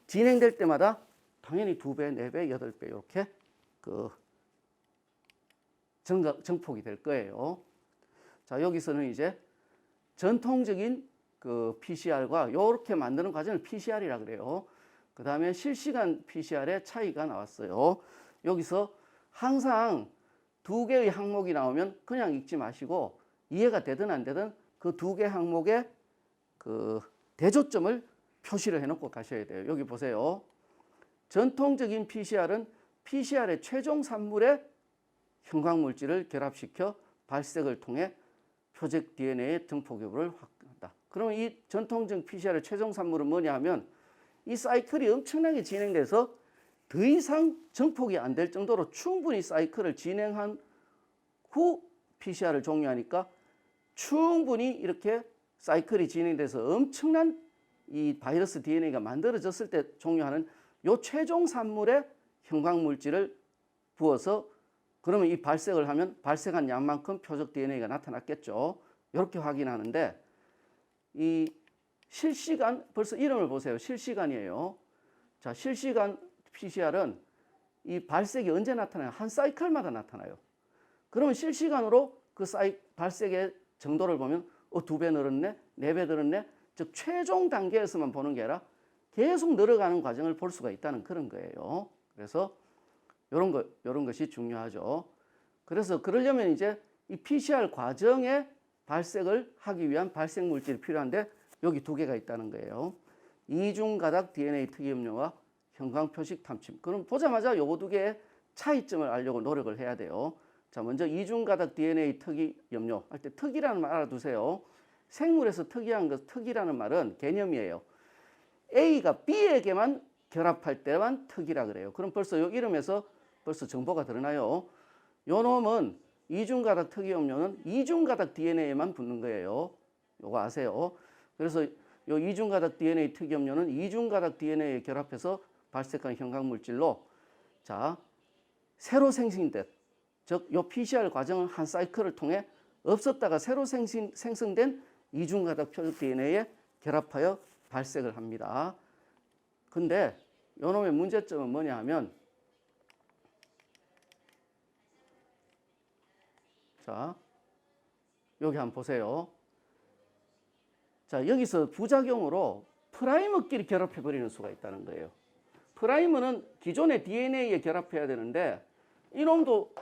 진행될 때마다 당연히 2배, 4배, 8배 이렇게 그 증폭이 될 거예요. 자, 여기서는 이제 전통적인 그 PCR과 이렇게 만드는 과정을 PCR이라 그래요. 그 다음에 실시간 PCR의 차이가 나왔어요. 여기서 항상 2개의 항목이 나오면 그냥 읽지 마시고 이해가 되든 안 되든 그 2개 항목의 그 대조점을 표시를 해놓고 가셔야 돼요. 여기 보세요. 전통적인 PCR은 PCR의 최종 산물에 형광물질을 결합시켜 발색을 통해 표적 DNA의 증폭 여부를 확인한다. 그러면 이 전통적 PCR의 최종 산물은 뭐냐 하면 이 사이클이 엄청나게 진행돼서 더 이상 증폭이 안 될 정도로 충분히 사이클을 진행한 후 PCR을 종료하니까 충분히 이렇게 사이클이 진행돼서 엄청난 이 바이러스 DNA가 만들어졌을 때 종료하는 요 최종 산물에 형광물질을 부어서 그러면 이 발색을 하면 발색한 양만큼 표적 DNA가 나타났겠죠. 이렇게 확인하는데 이 실시간, 벌써 이름을 보세요. 실시간이에요. 자, 실시간 PCR은 이 발색이 언제 나타나요? 한 사이클마다 나타나요. 그러면 실시간으로 그 발색의 정도를 보면 2배 늘었네, 4배 늘었네. 즉 최종 단계에서만 보는 게 아니라 계속 늘어가는 과정을 볼 수가 있다는 그런 거예요. 그래서 이런 것이 중요하죠. 그래서 그러려면 이제 이 PCR 과정에 발색을 하기 위한 발색 물질이 필요한데 여기 2개가 있다는 거예요. 이중가닥 DNA 특이염료와 형광 표식 탐침. 그럼 보자마자 요거 2개의 차이점을 알려고 노력을 해야 돼요. 자, 먼저 이중가닥 DNA 특이염료 할 때 특이라는 말 알아두세요. 생물에서 특이한 것, 특이라는 말은 개념이에요. A가 B에게만 결합할 때만 특이라 그래요. 그럼 벌써 요 이름에서 벌써 정보가 드러나요. 요 놈은 이중가닥 특이염료는 이중가닥 DNA에만 붙는 거예요. 요거 아세요? 그래서 요 이중가닥 DNA 특이염료는 이중가닥 DNA에 결합해서 발색한 형광물질로 자, 새로 생성된 즉 요 PCR 과정을 한 사이클을 통해 없었다가 새로 생성된 이중가닥 표적 DNA에 결합하여 발색을 합니다. 근데 요 놈의 문제점은 뭐냐 하면 자, 여기 한번 보세요. 자, 여기서 부작용으로 프라이머끼리 결합해버리는 수가 있다는 거예요. 프라이머는 기존의 DNA에 결합해야 되는데 이놈도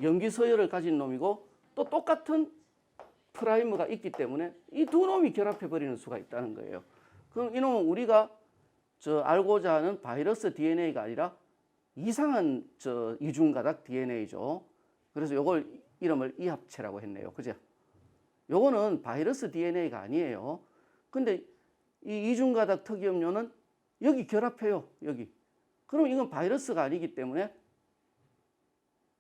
염기서열을 가진 놈이고 또 똑같은 프라이머가 있기 때문에 이 2놈이 결합해버리는 수가 있다는 거예요. 그럼 이놈은 우리가 알고자 하는 바이러스 DNA가 아니라 이상한 이중가닥 DNA죠. 그래서 요걸 이름을 이합체라고 했네요. 그죠? 요거는 바이러스 DNA가 아니에요. 근데 이 이중가닥 특이염료는 여기 결합해요. 여기. 그럼 이건 바이러스가 아니기 때문에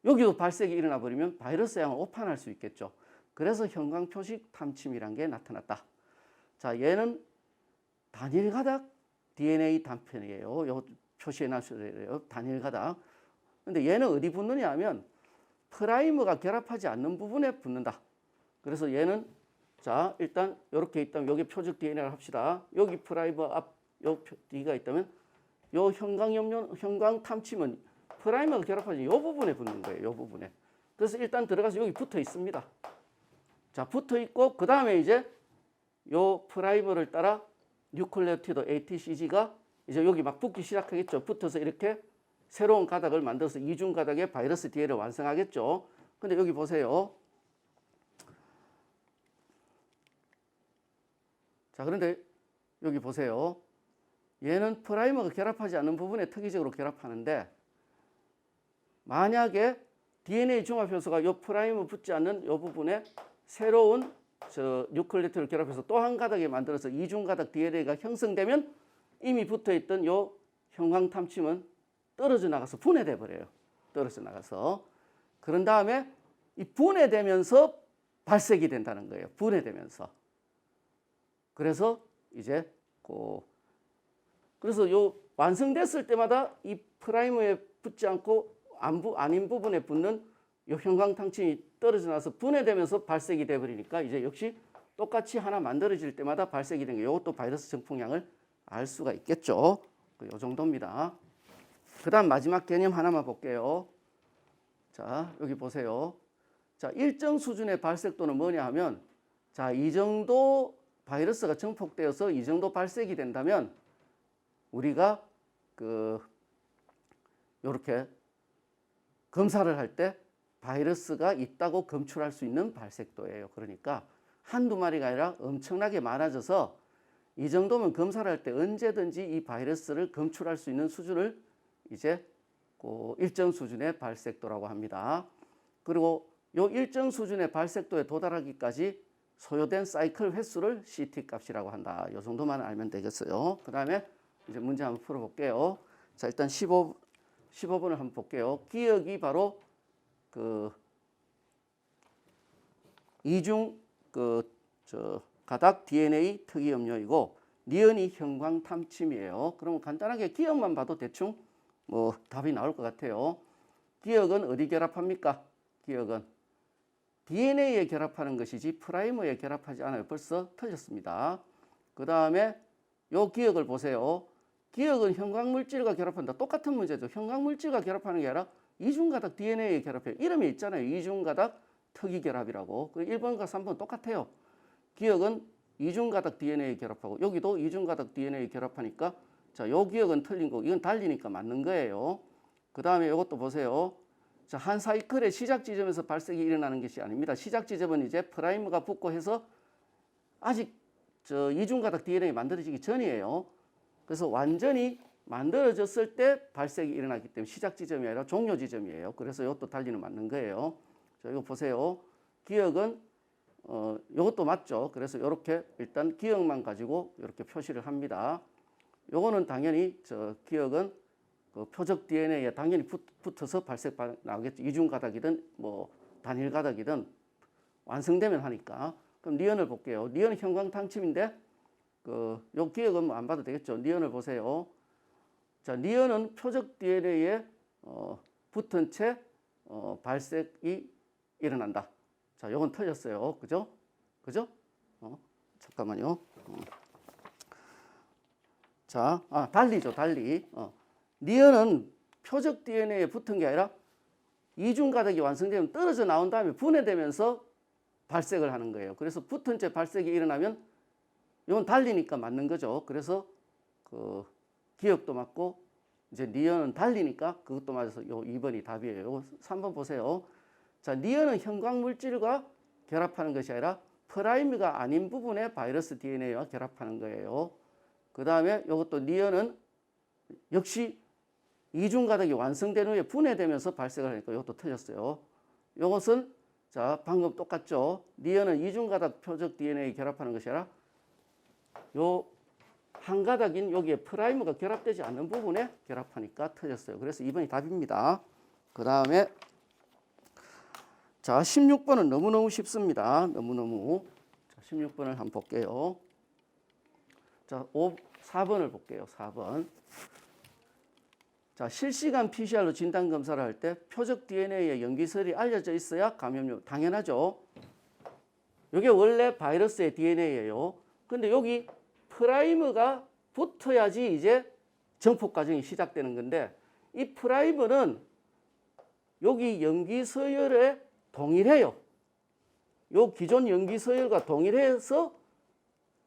여기도 발색이 일어나 버리면 바이러스 양을 오판할 수 있겠죠. 그래서 형광표식 탐침이란 게 나타났다. 자, 얘는 단일가닥 DNA 단편이에요. 요 표시해 놨어야 돼요. 단일가닥. 근데 얘는 어디 붙느냐 하면 프라이머가 결합하지 않는 부분에 붙는다. 그래서 얘는 자, 일단 이렇게 있다면 여기 표적 DNA를 합시다. 여기 프라이머 앞 요 D가 있다면 요 형광 탐침은 프라이머가 결합하지 요 부분에 붙는 거예요. 요 부분에. 그래서 일단 들어가서 여기 붙어 있습니다. 자, 붙어 있고 그 다음에 이제 요 프라이머를 따라 뉴클레오티드 ATCG가 이제 여기 막 붙기 시작하겠죠. 붙어서 이렇게 새로운 가닥을 만들어서 이중 가닥의 바이러스 DNA를 완성하겠죠. 근데 여기 보세요. 자, 그런데 여기 보세요. 얘는 프라이머가 결합하지 않는 부분에 특이적으로 결합하는데 만약에 DNA 중합 효소가 이 프라이머 붙지 않는 이 부분에 새로운 뉴클레오티드를 결합해서 또 한 가닥에 만들어서 이중 가닥 DNA가 형성되면 이미 붙어 있던 이 형광 탐침은 떨어져 나가서 분해돼 버려요. 떨어져 나가서. 그런 다음에 이 분해되면서 발색이 된다는 거예요. 분해되면서. 그래서 이제 그래서 요 완성됐을 때마다 이 프라이머에 붙지 않고 아닌 부분에 붙는 요 형광탕침이 떨어져 나서 분해되면서 발색이 돼 버리니까 이제 역시 똑같이 하나 만들어질 때마다 발색이 된 게 이것도 바이러스 정폭량을 알 수가 있겠죠. 요 정도입니다. 그다음 마지막 개념 하나만 볼게요. 자, 여기 보세요. 자, 일정 수준의 발색도는 뭐냐 하면, 자, 이 정도 바이러스가 증폭되어서 이 정도 발색이 된다면 우리가 요렇게 검사를 할 때 바이러스가 있다고 검출할 수 있는 발색도예요. 그러니까 한두 마리가 아니라 엄청나게 많아져서 이 정도면 검사를 할 때 언제든지 이 바이러스를 검출할 수 있는 수준을 이제 일정 수준의 발색도라고 합니다. 그리고 요 일정 수준의 발색도에 도달하기까지 소요된 사이클 횟수를 CT 값이라고 한다. 요 정도만 알면 되겠어요. 그 다음에 이제 문제 한번 풀어볼게요. 자, 일단 15번을 한번 볼게요. 기억이 바로 이중 가닥 DNA 특이 염료이고 니은이 형광탐침이에요. 그러면 간단하게 기억만 봐도 대충 답이 나올 것 같아요. 기억은 어디 결합합니까? 기억은 DNA에 결합하는 것이지 프라이머에 결합하지 않아요. 벌써 틀렸습니다. 그 다음에 요 기억을 보세요. 기억은 형광물질과 결합한다. 똑같은 문제죠. 형광물질과 결합하는 게 아니라 이중가닥 DNA에 결합해요. 이름이 있잖아요. 이중가닥 특이결합이라고. 1번과 3번 똑같아요. 기억은 이중가닥 DNA에 결합하고 여기도 이중가닥 DNA에 결합하니까 자, 요 기억은 틀린 거고 이건 달리니까 맞는 거예요. 그 다음에 이것도 보세요. 자, 한 사이클의 시작 지점에서 발색이 일어나는 것이 아닙니다. 시작 지점은 이제 프라이머가 붙고 해서 아직 이중가닥 DNA 만들어지기 전이에요. 그래서 완전히 만들어졌을 때 발색이 일어나기 때문에 시작 지점이 아니라 종료 지점이에요. 그래서 이것도 달리는 맞는 거예요. 자, 이거 보세요. 기억은 이것도 맞죠. 그래서 이렇게 일단 기억만 가지고 이렇게 표시를 합니다. 요거는 당연히 기억은 표적 DNA에 당연히 붙어서 발색 나오겠죠. 이중 가닥이든 단일 가닥이든 완성되면 하니까. 그럼 니은을 볼게요. 니은은 형광탕침인데 요 기억은 안 봐도 되겠죠. 니은을 보세요. 자, 니은은 표적 DNA에 붙은 채 발색이 일어난다. 자, 요건 틀렸어요. 그죠? 그죠? 잠깐만요. 자, 달리죠. 달리. 니은은 표적 DNA에 붙은 게 아니라 이중 가닥이 완성되면 떨어져 나온 다음에 분해되면서 발색을 하는 거예요. 그래서 붙은 채 발색이 일어나면 이건 달리니까 맞는 거죠. 그래서 기억도 맞고 이제 니은은 달리니까 그것도 맞아서 요 2번이 답이에요. 요 3번 보세요. 자, 니은은 형광물질과 결합하는 것이 아니라 프라이머가 아닌 부분에 바이러스 DNA와 결합하는 거예요. 그 다음에 이것도 니은은 역시 이중가닥이 완성된 후에 분해되면서 발색을 하니까 이것도 틀렸어요. 이것은 자, 방금 똑같죠. 니은은 이중가닥 표적 DNA 결합하는 것이 아니라 요 한 가닥인 여기에 프라이머가 결합되지 않는 부분에 결합하니까 틀렸어요. 그래서 2번이 답입니다. 그 다음에 자, 16번은 너무너무 쉽습니다. 너무너무. 자, 16번을 한번 볼게요. 자, 4번을 볼게요. 4번. 자, 실시간 PCR로 진단 검사를 할 때 표적 DNA의 염기설이 알려져 있어야 감염력 당연하죠. 이게 원래 바이러스의 DNA예요. 근데 여기 프라이머가 붙어야지 이제 정폭 과정이 시작되는 건데 이 프라이머는 여기 염기서열에 동일해요. 요 기존 염기서열과 동일해서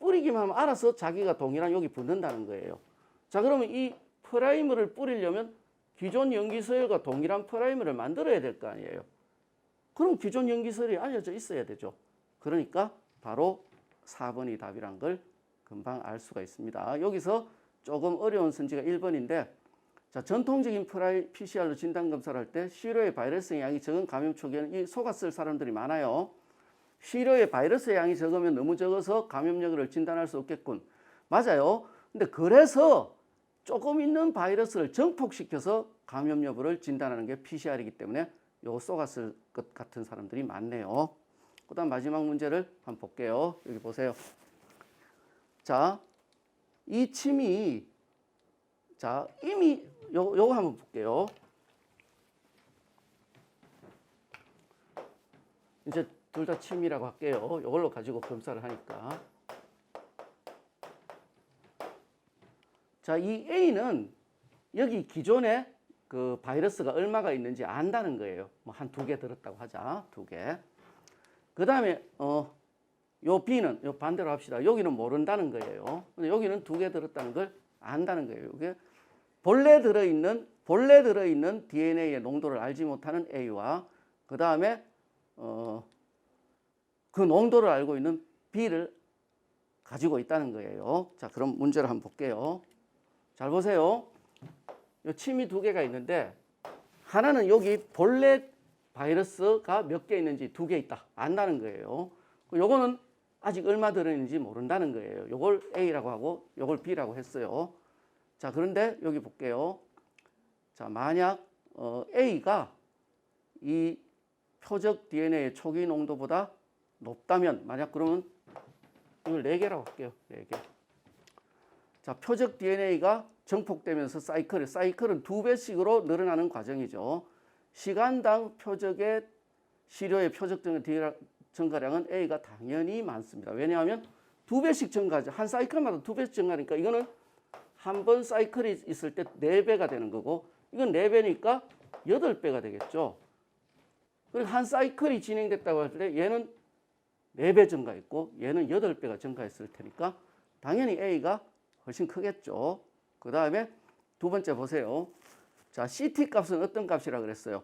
뿌리기만 하면 알아서 자기가 동일한 여기 붙는다는 거예요. 자, 그러면 이 프라이머를 뿌리려면 기존 염기서열과 동일한 프라이머를 만들어야 될 거 아니에요. 그럼 기존 염기서열이 알려져 있어야 되죠. 그러니까 바로 4번이 답이란 걸 금방 알 수가 있습니다. 여기서 조금 어려운 선지가 1번인데 자, 전통적인 PCR로 진단 검사를 할 때 시료의 바이러스의 양이 적은 감염 초기에는 이 속았을 사람들이 많아요. 시료의 바이러스의 양이 적으면 너무 적어서 감염 여부를 진단할 수 없겠군. 맞아요. 근데 그래서 조금 있는 바이러스를 정폭시켜서 감염 여부를 진단하는 게 PCR이기 때문에 요거 쏘갔을 것 같은 사람들이 많네요. 그 다음 마지막 문제를 한번 볼게요. 여기 보세요. 자, 이 침이, 자, 이미, 요거 한번 볼게요. 이제 둘 다 침이라고 할게요. 요걸로 가지고 검사를 하니까. 자, 이 A는 여기 기존에 그 바이러스가 얼마가 있는지 안다는 거예요. 뭐 한 2개 들었다고 하자. 2개. 그 다음에, 요 B는, 요 반대로 합시다. 여기는 모른다는 거예요. 근데 여기는 2개 들었다는 걸 안다는 거예요. 이게 본래 들어있는 DNA의 농도를 알지 못하는 A와 그 다음에, 그 농도를 알고 있는 B를 가지고 있다는 거예요. 자, 그럼 문제를 한번 볼게요. 잘 보세요. 요 침이 2개가 있는데 하나는 여기 본래 바이러스가 몇 개 있는지 2개 있다. 안다는 거예요. 요거는 아직 얼마 들어있는지 모른다는 거예요. 요걸 A라고 하고 요걸 B라고 했어요. 자, 그런데 여기 볼게요. 자, 만약 A가 이 표적 DNA의 초기 농도보다 높다면, 만약 그러면 이걸 4개라고 할게요. 4개. 자, 표적 DNA가 정폭되면서 사이클은 2배씩으로 늘어나는 과정이죠. 시간당 표적의 시료의 표적 증가량은 A가 당연히 많습니다. 왜냐하면 2배씩 증가하죠. 한 사이클마다 2배씩 증가하니까 이거는 한 번 사이클이 있을 때 4배가 되는 거고, 이건 4배니까 8배가 되겠죠. 그리고 한 사이클이 진행됐다고 할 때 얘는 4배 증가했고 얘는 8배가 증가했을 테니까 당연히 A가 훨씬 크겠죠. 그 다음에 2번째 보세요. 자, CT 값은 어떤 값이라 그랬어요?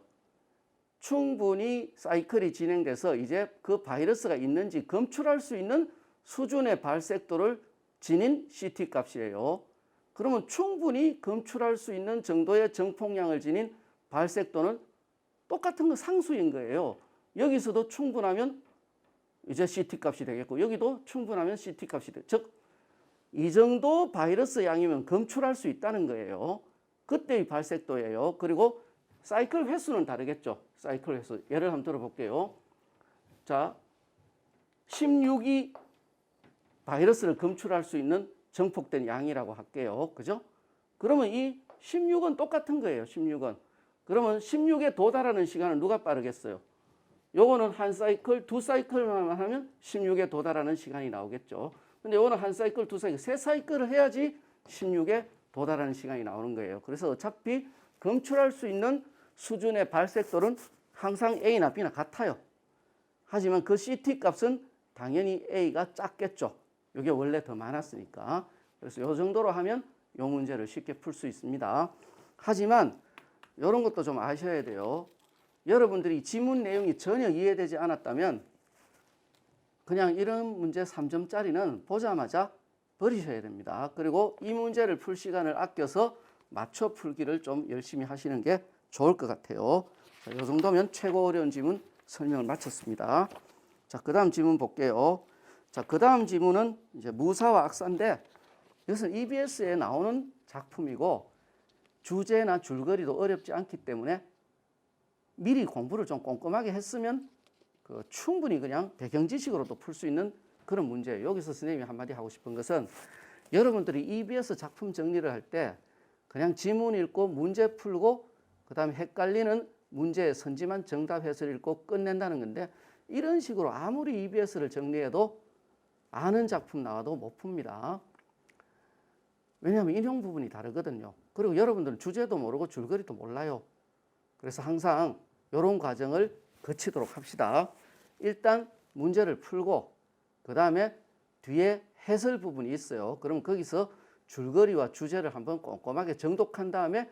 충분히 사이클이 진행돼서 이제 그 바이러스가 있는지 검출할 수 있는 수준의 발색도를 지닌 CT 값이에요. 그러면 충분히 검출할 수 있는 정도의 정폭량을 지닌 발색도는 똑같은 거 상수인 거예요. 여기서도 충분하면 이제 CT 값이 되겠고 여기도 충분하면 CT 값이 돼. 즉, 이 정도 바이러스 양이면 검출할 수 있다는 거예요. 그때의 발색도예요. 그리고 사이클 횟수는 다르겠죠. 사이클 횟수. 예를 한번 들어볼게요. 자, 16이 바이러스를 검출할 수 있는 정폭된 양이라고 할게요. 그죠? 그러면 이 16은 똑같은 거예요. 16은. 그러면 16에 도달하는 시간은 누가 빠르겠어요? 요거는 한 사이클, 2사이클만 하면 16에 도달하는 시간이 나오겠죠. 근데 요거는 한 사이클, 2사이클, 3사이클을 해야지 16에 도달하는 시간이 나오는 거예요. 그래서 어차피 검출할 수 있는 수준의 발색도는 항상 A나 B나 같아요. 하지만 그 CT 값은 당연히 A가 작겠죠. 이게 원래 더 많았으니까. 그래서 이 정도로 하면 이 문제를 쉽게 풀 수 있습니다. 하지만 이런 것도 좀 아셔야 돼요. 여러분들이 지문 내용이 전혀 이해되지 않았다면 그냥 이런 문제 3점짜리는 보자마자 버리셔야 됩니다. 그리고 이 문제를 풀 시간을 아껴서 맞춰 풀기를 좀 열심히 하시는 게 좋을 것 같아요. 자, 이 정도면 최고 어려운 지문 설명을 마쳤습니다. 자, 그 다음 지문 볼게요. 자, 그 다음 지문은 이제 무사와 악사인데 이것은 EBS에 나오는 작품이고 주제나 줄거리도 어렵지 않기 때문에 미리 공부를 좀 꼼꼼하게 했으면 충분히 그냥 배경 지식으로도 풀 수 있는 그런 문제예요. 여기서 선생님이 한마디 하고 싶은 것은 여러분들이 EBS 작품 정리를 할 때 그냥 지문 읽고 문제 풀고 그 다음에 헷갈리는 문제의 선지만 정답해서 읽고 끝낸다는 건데 이런 식으로 아무리 EBS를 정리해도 아는 작품 나와도 못 풉니다. 왜냐하면 인용 부분이 다르거든요. 그리고 여러분들은 주제도 모르고 줄거리도 몰라요. 그래서 항상 이런 과정을 거치도록 합시다. 일단 문제를 풀고 그 다음에 뒤에 해설 부분이 있어요. 그럼 거기서 줄거리와 주제를 한번 꼼꼼하게 정독한 다음에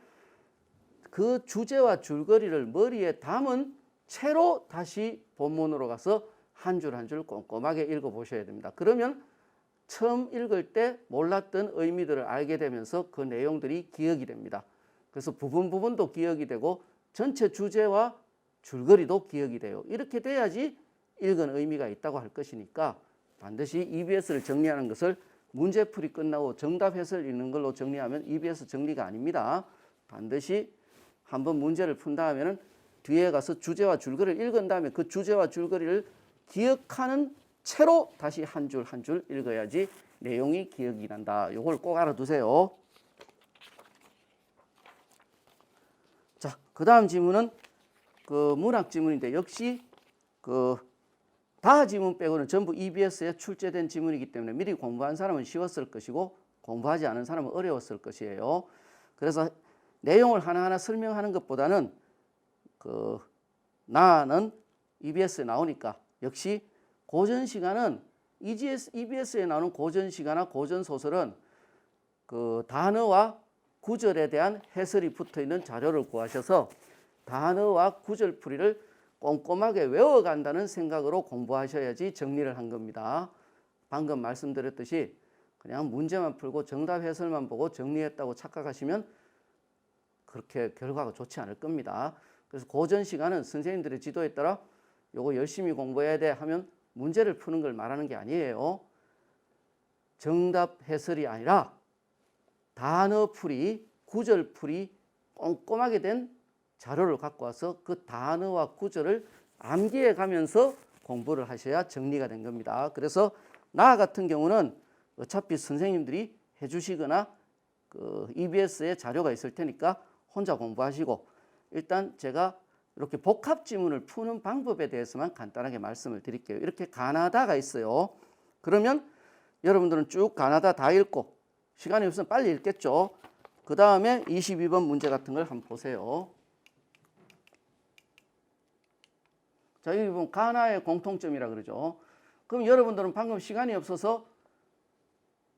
그 주제와 줄거리를 머리에 담은 채로 다시 본문으로 가서 한 줄 한 줄 꼼꼼하게 읽어보셔야 됩니다. 그러면 처음 읽을 때 몰랐던 의미들을 알게 되면서 그 내용들이 기억이 됩니다. 그래서 부분도 기억이 되고 전체 주제와 줄거리도 기억이 돼요. 이렇게 돼야지 읽은 의미가 있다고 할 것이니까 반드시 EBS를 정리하는 것을 문제풀이 끝나고 정답 해설 읽는 걸로 정리하면 EBS 정리가 아닙니다. 반드시 한번 문제를 푼 다음에는 뒤에 가서 주제와 줄거리를 읽은 다음에 그 주제와 줄거리를 기억하는 채로 다시 한 줄 한 줄 읽어야지 내용이 기억이 난다. 이걸 꼭 알아두세요. 자, 그 다음 지문은 그 문학 지문인데 역시 그 다 지문 빼고는 전부 EBS에 출제된 지문이기 때문에 미리 공부한 사람은 쉬웠을 것이고 공부하지 않은 사람은 어려웠을 것이에요. 그래서 내용을 하나하나 설명하는 것보다는 그 나는 EBS에 나오니까 역시 고전 시간은 EBS에 나오는 고전 시가나 고전 소설은 그 단어와 구절에 대한 해설이 붙어 있는 자료를 구하셔서 단어와 구절풀이를 꼼꼼하게 외워간다는 생각으로 공부하셔야지 정리를 한 겁니다. 방금 말씀드렸듯이 그냥 문제만 풀고 정답 해설만 보고 정리했다고 착각하시면 그렇게 결과가 좋지 않을 겁니다. 그래서 고전 시간은 선생님들의 지도에 따라 요거 열심히 공부해야 돼 하면 문제를 푸는 걸 말하는 게 아니에요. 정답 해설이 아니라 단어 풀이, 구절 풀이 꼼꼼하게 된 자료를 갖고 와서 그 단어와 구절을 암기해 가면서 공부를 하셔야 정리가 된 겁니다. 그래서 나 같은 경우는 어차피 선생님들이 해주시거나 그 EBS에 자료가 있을 테니까 혼자 공부하시고 일단 제가 이렇게 복합 지문을 푸는 방법에 대해서만 간단하게 말씀을 드릴게요. 이렇게 가나다가 있어요. 그러면 여러분들은 쭉 가나다 다 읽고 시간이 없으면 빨리 읽겠죠. 그 다음에 22번 문제 같은 걸 한번 보세요. 자, 여기 보면 가나의 공통점이라 그러죠. 그럼 여러분들은 방금 시간이 없어서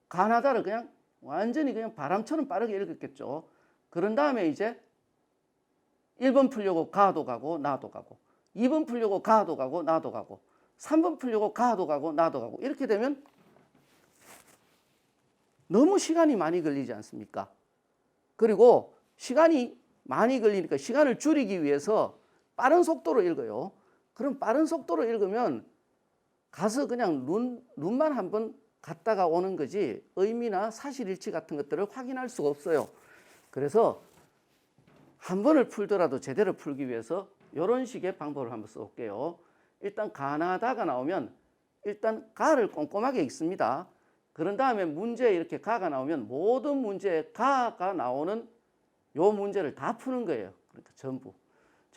가나다를 그냥 완전히 그냥 바람처럼 빠르게 읽었겠죠. 그런 다음에 이제 1번 풀려고 가도 가고 나도 가고 2번 풀려고 가도 가고 나도 가고 3번 풀려고 가도 가고 나도 가고 이렇게 되면 너무 시간이 많이 걸리지 않습니까? 그리고 시간이 많이 걸리니까 시간을 줄이기 위해서 빠른 속도로 읽어요. 그럼 빠른 속도로 읽으면 가서 그냥 눈만 한번 갔다가 오는 거지 의미나 사실일치 같은 것들을 확인할 수가 없어요. 그래서 한 번을 풀더라도 제대로 풀기 위해서 이런 식의 방법을 한번 써볼게요. 일단 가나다가 나오면 일단 가를 꼼꼼하게 읽습니다. 그런 다음에 문제에 이렇게 가가 나오면 모든 문제에 가가 나오는 요 문제를 다 푸는 거예요. 그러니까 전부.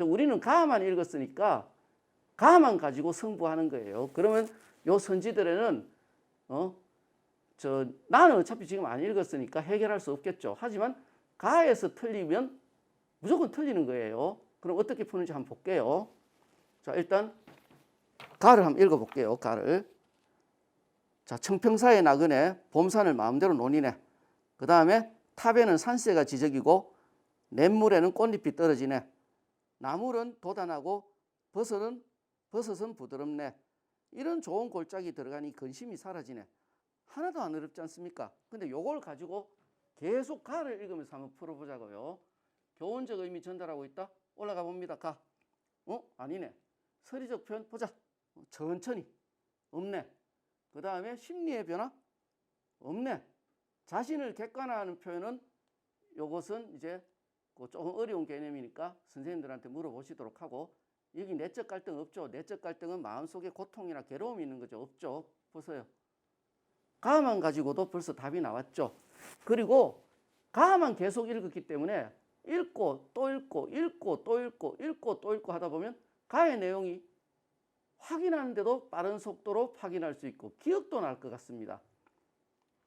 우리는 가만 읽었으니까 가만 가지고 승부하는 거예요. 그러면 요 선지들에는 나는 어차피 지금 안 읽었으니까 해결할 수 없겠죠. 하지만 가에서 틀리면 무조건 틀리는 거예요. 그럼 어떻게 푸는지 한번 볼게요. 자, 일단 가를 한번 읽어볼게요. 가를. 자, 청평사의 나그네 봄산을 마음대로 논이네. 그 다음에 탑에는 산새가 지저귀고 냇물에는 꽃잎이 떨어지네. 나물은 도단하고 버섯은 부드럽네. 이런 좋은 골짜기 들어가니 근심이 사라지네. 하나도 안 어렵지 않습니까? 근데 요걸 가지고 계속 가를 읽으면서 한번 풀어보자고요. 교훈적 의미 전달하고 있다? 올라가 봅니다. 가. 아니네. 서리적 표현 보자. 천천히. 없네. 그 다음에 심리의 변화? 없네. 자신을 객관화하는 표현은 요것은 이제 조금 어려운 개념이니까 선생님들한테 물어보시도록 하고 여기 내적 갈등 없죠. 내적 갈등은 마음속에 고통이나 괴로움이 있는 거죠. 없죠. 보세요. 가만 가지고도 벌써 답이 나왔죠. 그리고 가만 계속 읽었기 때문에 읽고 또 읽고 읽고 또 읽고 읽고 또 읽고 하다 보면 가의 내용이 확인하는데도 빠른 속도로 확인할 수 있고 기억도 날 것 같습니다.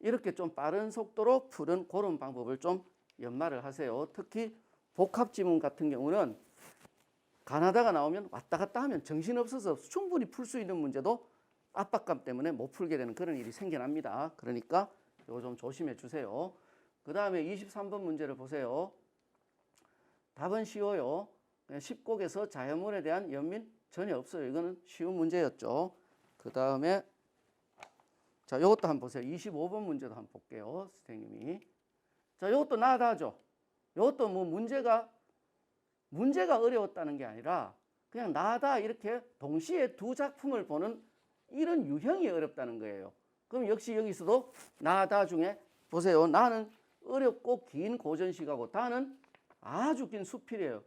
이렇게 좀 빠른 속도로 푸는 그런 방법을 좀 연마를 하세요. 특히 복합지문 같은 경우는 가나다가 나오면 왔다 갔다 하면 정신없어서 충분히 풀 수 있는 문제도 압박감 때문에 못 풀게 되는 그런 일이 생겨납니다. 그러니까 이거 좀 조심해 주세요. 그 다음에 23번 문제를 보세요. 답은 쉬워요. 10곡에서 자연물에 대한 연민 전혀 없어요. 이거는 쉬운 문제였죠. 그 다음에 자, 이것도 한번 보세요. 25번 문제도 한번 볼게요. 선생님이. 자, 이것도 나다죠. 이것도 뭐 문제가 어려웠다는 게 아니라 그냥 나다 이렇게 동시에 두 작품을 보는 이런 유형이 어렵다는 거예요. 그럼 역시 여기서도 나다 중에 보세요. 나는 어렵고 긴 고전시가고 다는 아주 긴 수필이에요.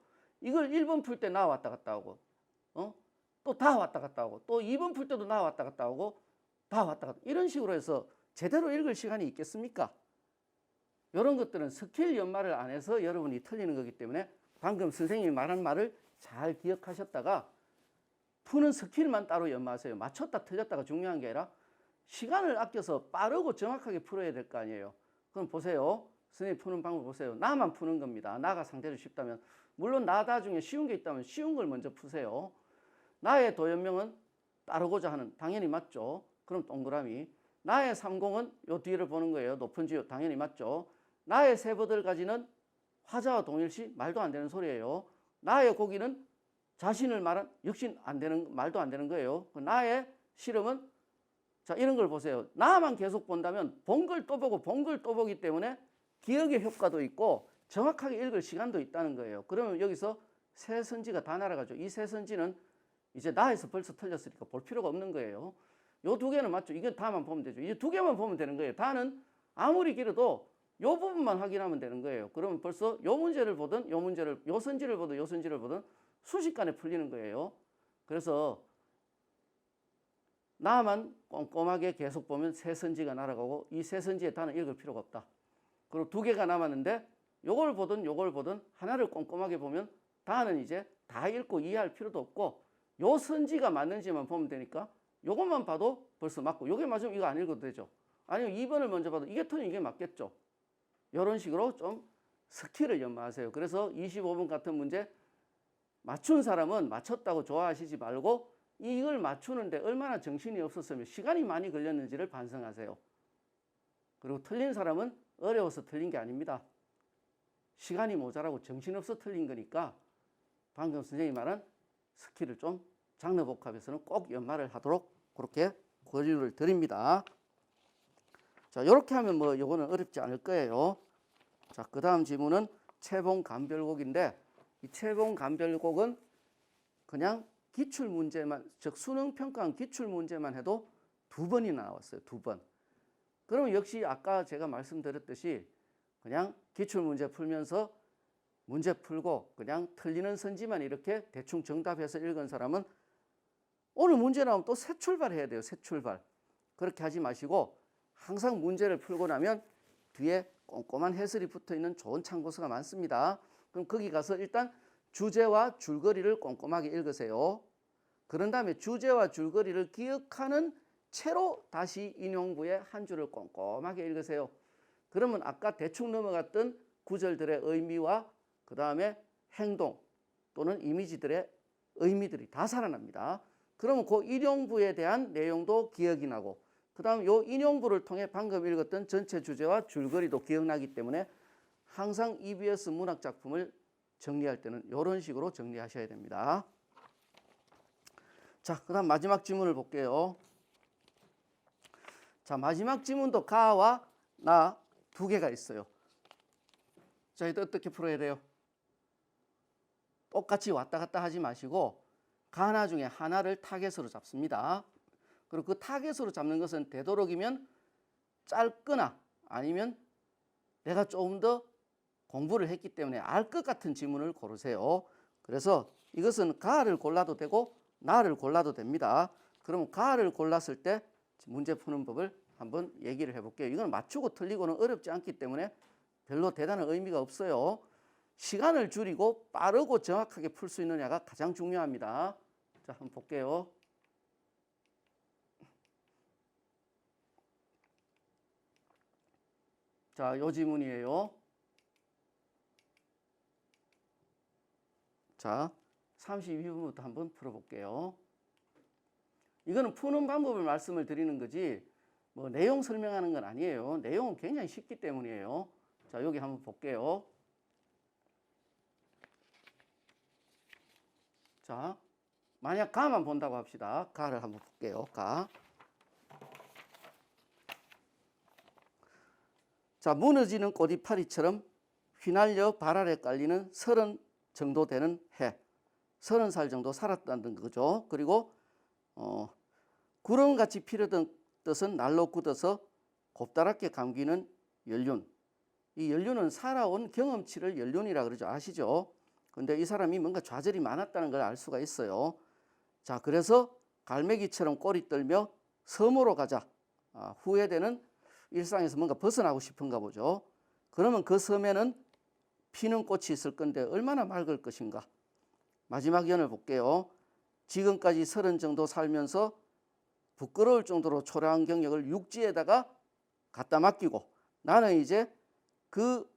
이걸 1번 풀 때 나 왔다 갔다 하고, 또 다 왔다 갔다 하고, 또 2번 풀 때도 나 왔다 갔다 하고, 다 왔다 갔다. 이런 식으로 해서 제대로 읽을 시간이 있겠습니까? 이런 것들은 스킬 연마를 안 해서 여러분이 틀리는 거기 때문에 방금 선생님이 말한 말을 잘 기억하셨다가 푸는 스킬만 따로 연마하세요. 맞췄다 틀렸다가 중요한 게 아니라 시간을 아껴서 빠르고 정확하게 풀어야 될 거 아니에요. 그럼 보세요. 선생님 푸는 방법 보세요. 나만 푸는 겁니다. 나가 상대로 쉽다면. 물론 나다 중에 쉬운 게 있다면 쉬운 걸 먼저 푸세요. 나의 도연명은 따르고자 하는, 당연히 맞죠. 그럼 동그라미. 나의 삼공은 요 뒤를 보는 거예요. 높은 지요. 당연히 맞죠. 나의 세버들까지는 화자와 동일시, 말도 안 되는 소리예요. 나의 고기는 자신을 말한, 역시 안 되는, 말도 안 되는 거예요. 나의 실험은, 자, 이런 걸 보세요. 나만 계속 본다면 본 걸 또 보고 본 걸 또 보기 때문에 기억의 효과도 있고 정확하게 읽을 시간도 있다는 거예요. 그러면 여기서 세 선지가 다 날아가죠. 이 세 선지는 이제 나에서 벌써 틀렸으니까 볼 필요가 없는 거예요. 요 두 개는 맞죠. 이건 다만 보면 되죠. 이제 두 개만 보면 되는 거예요. 다는 아무리 길어도 요 부분만 확인하면 되는 거예요. 그러면 벌써 요 문제를 보든 요 문제를, 요 선지를 보든 요 선지를 보든 순식간에 풀리는 거예요. 그래서 나만 꼼꼼하게 계속 보면 세 선지가 날아가고 이 세 선지의 단은 읽을 필요가 없다. 그리고 두 개가 남았는데 요걸 보든 요걸 보든 하나를 꼼꼼하게 보면 다는 이제 다 읽고 이해할 필요도 없고 요 선지가 맞는지만 보면 되니까 요것만 봐도 벌써 맞고 요게 맞으면 이거 안 읽어도 되죠. 아니면 2번을 먼저 봐도 이게 틀리면 이게 맞겠죠. 이런 식으로 좀 스킬을 연마하세요. 그래서 25번 같은 문제 맞춘 사람은 맞췄다고 좋아하시지 말고 이걸 맞추는데 얼마나 정신이 없었으면 시간이 많이 걸렸는지를 반성하세요. 그리고 틀린 사람은 어려워서 틀린 게 아닙니다. 시간이 모자라고 정신없어 틀린 거니까 방금 선생님이 말한 스킬을 좀 장르복합에서는 꼭 연마를 하도록 그렇게 권유를 드립니다. 자, 이렇게 하면 뭐 요거는 어렵지 않을 거예요. 자, 그 다음 지문은 채봉감별곡인데 이 채봉감별곡은 그냥 기출문제만, 즉 수능평가원 기출문제만 해도 2번이나 나왔어요. 2번. 그러면 역시 아까 제가 말씀드렸듯이 그냥 기출문제 풀면서 문제 풀고 그냥 틀리는 선지만 이렇게 대충 정답해서 읽은 사람은 오늘 문제 나오면 또 새 출발해야 돼요. 새 출발. 그렇게 하지 마시고 항상 문제를 풀고 나면 뒤에 꼼꼼한 해설이 붙어있는 좋은 참고서가 많습니다. 그럼 거기 가서 일단 주제와 줄거리를 꼼꼼하게 읽으세요. 그런 다음에 주제와 줄거리를 기억하는 채로 다시 인용부의 한 줄을 꼼꼼하게 읽으세요. 그러면 아까 대충 넘어갔던 구절들의 의미와 그 다음에 행동 또는 이미지들의 의미들이 다 살아납니다. 그러면 그 인용부에 대한 내용도 기억이 나고 그 다음 요 인용부를 통해 방금 읽었던 전체 주제와 줄거리도 기억나기 때문에 항상 EBS 문학작품을 정리할 때는 이런 식으로 정리하셔야 됩니다. 자, 그 다음 마지막 지문을 볼게요. 자, 마지막 지문도 가와 나 두 개가 있어요. 자, 이때 어떻게 풀어야 돼요? 똑같이 왔다 갔다 하지 마시고 가나 중에 하나를 타겟으로 잡습니다. 그리고 그 타겟으로 잡는 것은 되도록이면 짧거나 아니면 내가 조금 더 공부를 했기 때문에 알 것 같은 지문을 고르세요. 그래서 이것은 가를 골라도 되고 나를 골라도 됩니다. 그럼 가를 골랐을 때 문제 푸는 법을 한번 얘기를 해볼게요. 이건 맞추고 틀리고는 어렵지 않기 때문에 별로 대단한 의미가 없어요. 시간을 줄이고 빠르고 정확하게 풀 수 있느냐가 가장 중요합니다. 자, 한번 볼게요. 자, 요 지문이에요. 자, 32번부터 한번 풀어볼게요. 이거는 푸는 방법을 말씀을 드리는 거지 뭐 내용 설명하는 건 아니에요. 내용은 굉장히 쉽기 때문이에요. 자, 여기 한번 볼게요. 자, 만약 가만 본다고 합시다. 가를 한번 볼게요. 가. 자, 무너지는 꼬리파리처럼 휘날려 발 아래 깔리는 30 정도 되는 해. 30살 정도 살았다는 거죠. 그리고 구름같이 피려던 뜻은 날로 굳어서 곱다랗게 감기는 연륜. 이 연륜은 살아온 경험치를 연륜이라 그러죠. 아시죠? 근데 이 사람이 뭔가 좌절이 많았다는 걸 알 수가 있어요. 자, 그래서 갈매기처럼 꼬리 떨며 섬으로 가자. 후회되는 일상에서 뭔가 벗어나고 싶은가 보죠. 그러면 그 섬에는 피는 꽃이 있을 건데 얼마나 맑을 것인가. 마지막 연을 볼게요. 지금까지 30 정도 살면서 부끄러울 정도로 초라한 경력을 육지에다가 갖다 맡기고 나는 이제 그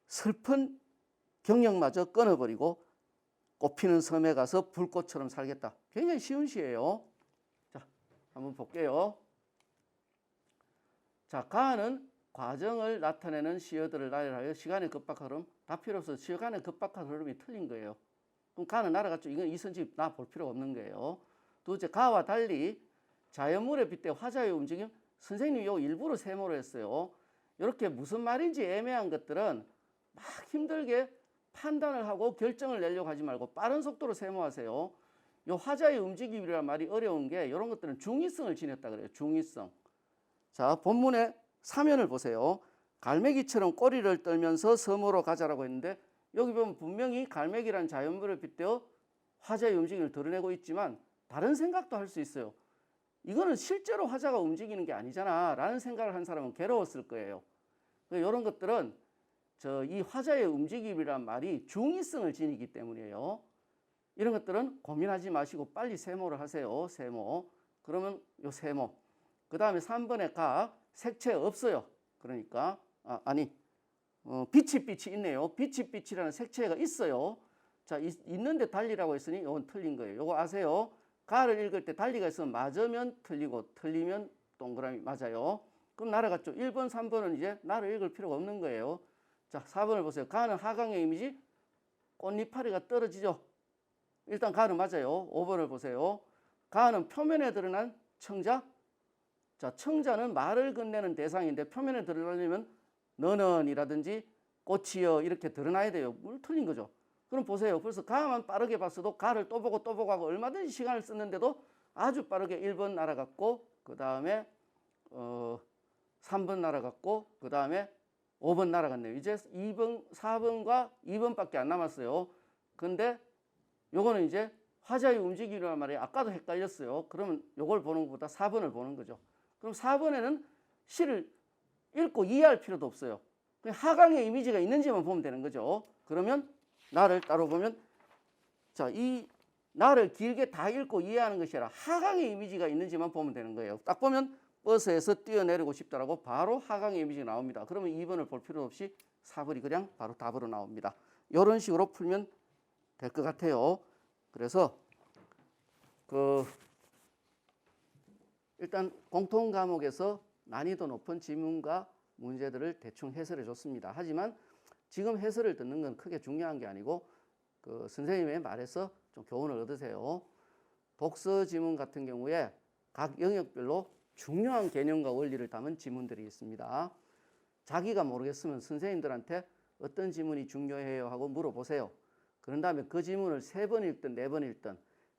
슬픈 경력마저 끊어버리고 꽃피는 섬에 가서 불꽃처럼 살겠다. 굉장히 쉬운 시예요. 자, 한번 볼게요. 자, 가는 과정을 나타내는 시어들을 나열하여 시간의 급박한 흐름, 다 필요 없어. 시간의 급박한 흐름이 틀린 거예요. 그럼 가는 나라갔죠. 이건 이선지 나 볼 필요가 없는 거예요. 두 번째, 가와 달리 자연물에 빗대 화자의 움직임, 선생님이 요 일부러 세모로 했어요. 이렇게 무슨 말인지 애매한 것들은 막 힘들게 판단을 하고 결정을 내려고 하지 말고 빠른 속도로 세모하세요. 요 화자의 움직임이라는 말이 어려운 게 이런 것들은 중의성을 지녔다 그래요. 중의성. 자, 본문의 사면을 보세요. 갈매기처럼 꼬리를 떨면서 섬으로 가자라고 했는데 여기 보면 분명히 갈매기란 자연물을 빗대어 화자의 움직임을 드러내고 있지만 다른 생각도 할 수 있어요. 이거는 실제로 화자가 움직이는 게 아니잖아 라는 생각을 한 사람은 괴로웠을 거예요. 이런 것들은 이 화자의 움직임이란 말이 중의성을 지니기 때문이에요. 이런 것들은 고민하지 마시고 빨리 세모를 하세요. 세모. 그러면 요 세모. 그 다음에 3번에 가 색채 없어요. 그러니까 빛이 있네요. 빛이라는 색채가 있어요. 자, 있는데 달리라고 했으니 이건 틀린 거예요. 요거 아세요? 가를 읽을 때 달리가 있으면 맞으면 틀리고 틀리면 동그라미 맞아요. 그럼 날아갔죠. 1번, 3번은 이제 나를 읽을 필요가 없는 거예요. 자, 4번을 보세요. 가는 하강의 이미지, 꽃잎파리가 떨어지죠. 일단 가는 맞아요. 5번을 보세요. 가는 표면에 드러난 청자. 자, 청자는 말을 건네는 대상인데 표면에 드러나려면 너는 이라든지 꽃이여 이렇게 드러나야 돼요. 물 틀린 거죠. 그럼 보세요. 벌써 가만 빠르게 봤어도 가를 또 보고 또 보고 하고 얼마든지 시간을 썼는데도 아주 빠르게 1번 날아갔고 그 다음에 3번 날아갔고 그 다음에 5번 날아갔네요. 이제 2번, 4번과 2번밖에 안 남았어요. 근데 요거는 이제 화자의 움직임이란 말이 아까도 헷갈렸어요. 그러면 요걸 보는 것보다 4번을 보는 거죠. 그럼 4번에는 시를 읽고 이해할 필요도 없어요. 그냥 하강의 이미지가 있는지만 보면 되는 거죠. 그러면 나를 따로 보면 자, 이 나를 길게 다 읽고 이해하는 것이 아니라 하강의 이미지가 있는지만 보면 되는 거예요. 딱 보면 버스에서 뛰어내리고 싶다라고 바로 하강의 이미지가 나옵니다. 그러면 2번을 볼 필요 없이 4번이 그냥 바로 답으로 나옵니다. 이런 식으로 풀면 될 것 같아요. 그래서 일단 공통 과목에서 난이도 높은 지문과 문제들을 대충 해설해 줬습니다. 하지만 지금 해설을 듣는 건 크게 중요한 게 아니고 선생님의 말에서 좀 교훈을 얻으세요. 독서 지문 같은 경우에 각 영역별로 중요한 개념과 원리를 담은 지문들이 있습니다. 자기가 모르겠으면 선생님들한테 어떤 지문이 중요해요 하고 물어보세요. 그런 다음에 그 지문을 3번 읽든 4번 읽든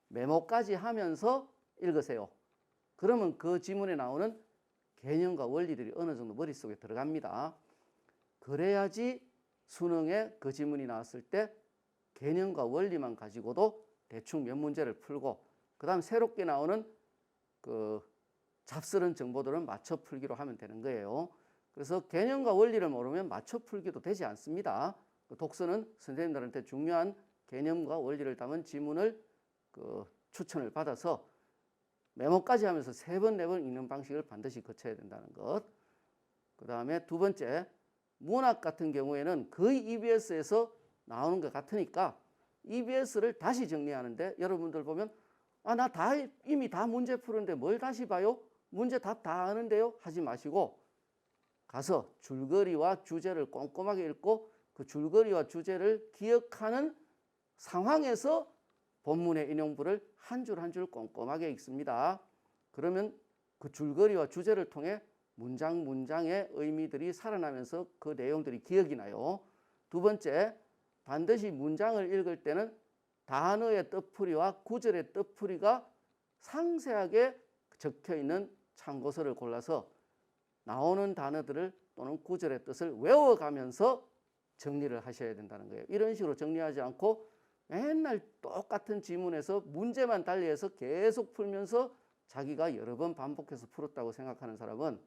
메모까지 하면서 읽으세요. 그러면 그 지문에 나오는 개념과 원리들이 어느 정도 머릿속에 들어갑니다. 그래야지 수능에 그 지문이 나왔을 때 개념과 원리만 가지고도 대충 몇 문제를 풀고 그 다음 새롭게 나오는 잡스런 정보들은 맞춰 풀기로 하면 되는 거예요. 그래서 개념과 원리를 모르면 맞춰 풀기도 되지 않습니다. 독서는 선생님들한테 중요한 개념과 원리를 담은 지문을 추천을 받아서 메모까지 하면서 3번, 4번 읽는 방식을 반드시 거쳐야 된다는 것. 그 다음에 두 번째, 문학 같은 경우에는 거의 EBS에서 나오는 것 같으니까 EBS를 다시 정리하는데 여러분들 보면 나 이미 다 문제 푸는데 뭘 다시 봐요? 문제 답 다 아는데요? 하지 마시고 가서 줄거리와 주제를 꼼꼼하게 읽고 그 줄거리와 주제를 기억하는 상황에서 본문의 인용부를 한 줄 한 줄 꼼꼼하게 읽습니다. 그러면 그 줄거리와 주제를 통해 문장의 의미들이 살아나면서 그 내용들이 기억이 나요. 두 번째, 반드시 문장을 읽을 때는 단어의 뜻풀이와 구절의 뜻풀이가 상세하게 적혀있는 참고서를 골라서 나오는 단어들을 또는 구절의 뜻을 외워가면서 정리를 하셔야 된다는 거예요. 이런 식으로 정리하지 않고 맨날 똑같은 지문에서 문제만 달리해서 계속 풀면서 자기가 여러 번 반복해서 풀었다고 생각하는 사람은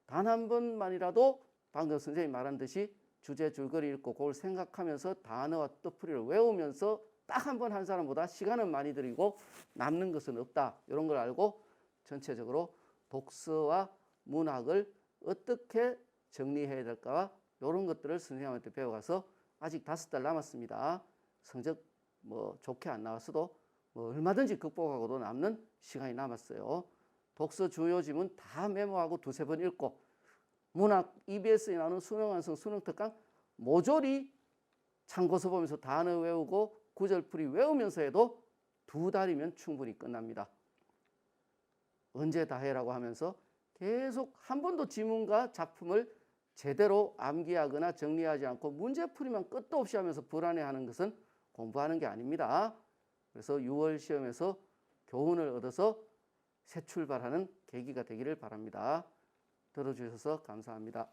단 한 번만이라도 방금 선생님이 말한 듯이 주제 줄거리 읽고 그걸 생각하면서 단어와 뜻풀이를 외우면서 딱 한 번 한 사람보다 시간은 많이 들이고 남는 것은 없다. 이런 걸 알고 전체적으로 독서와 문학을 어떻게 정리해야 될까 이런 것들을 선생님한테 배워가서 아직 5달 남았습니다. 성적 뭐 좋게 안 나왔어도 뭐 얼마든지 극복하고도 남는 시간이 남았어요. 독서 주요 지문 다 메모하고 2-3번 읽고 문학 EBS에 나오는 수능 완성 수능 특강 모조리 참고서 보면서 단어 외우고 구절풀이 외우면서 해도 2달이면 충분히 끝납니다. 언제 다 해라고 하면서 계속 한 번도 지문과 작품을 제대로 암기하거나 정리하지 않고 문제풀이만 끝도 없이 하면서 불안해하는 것은 공부하는 게 아닙니다. 그래서 6월 시험에서 교훈을 얻어서 새 출발하는 계기가 되기를 바랍니다. 들어주셔서 감사합니다.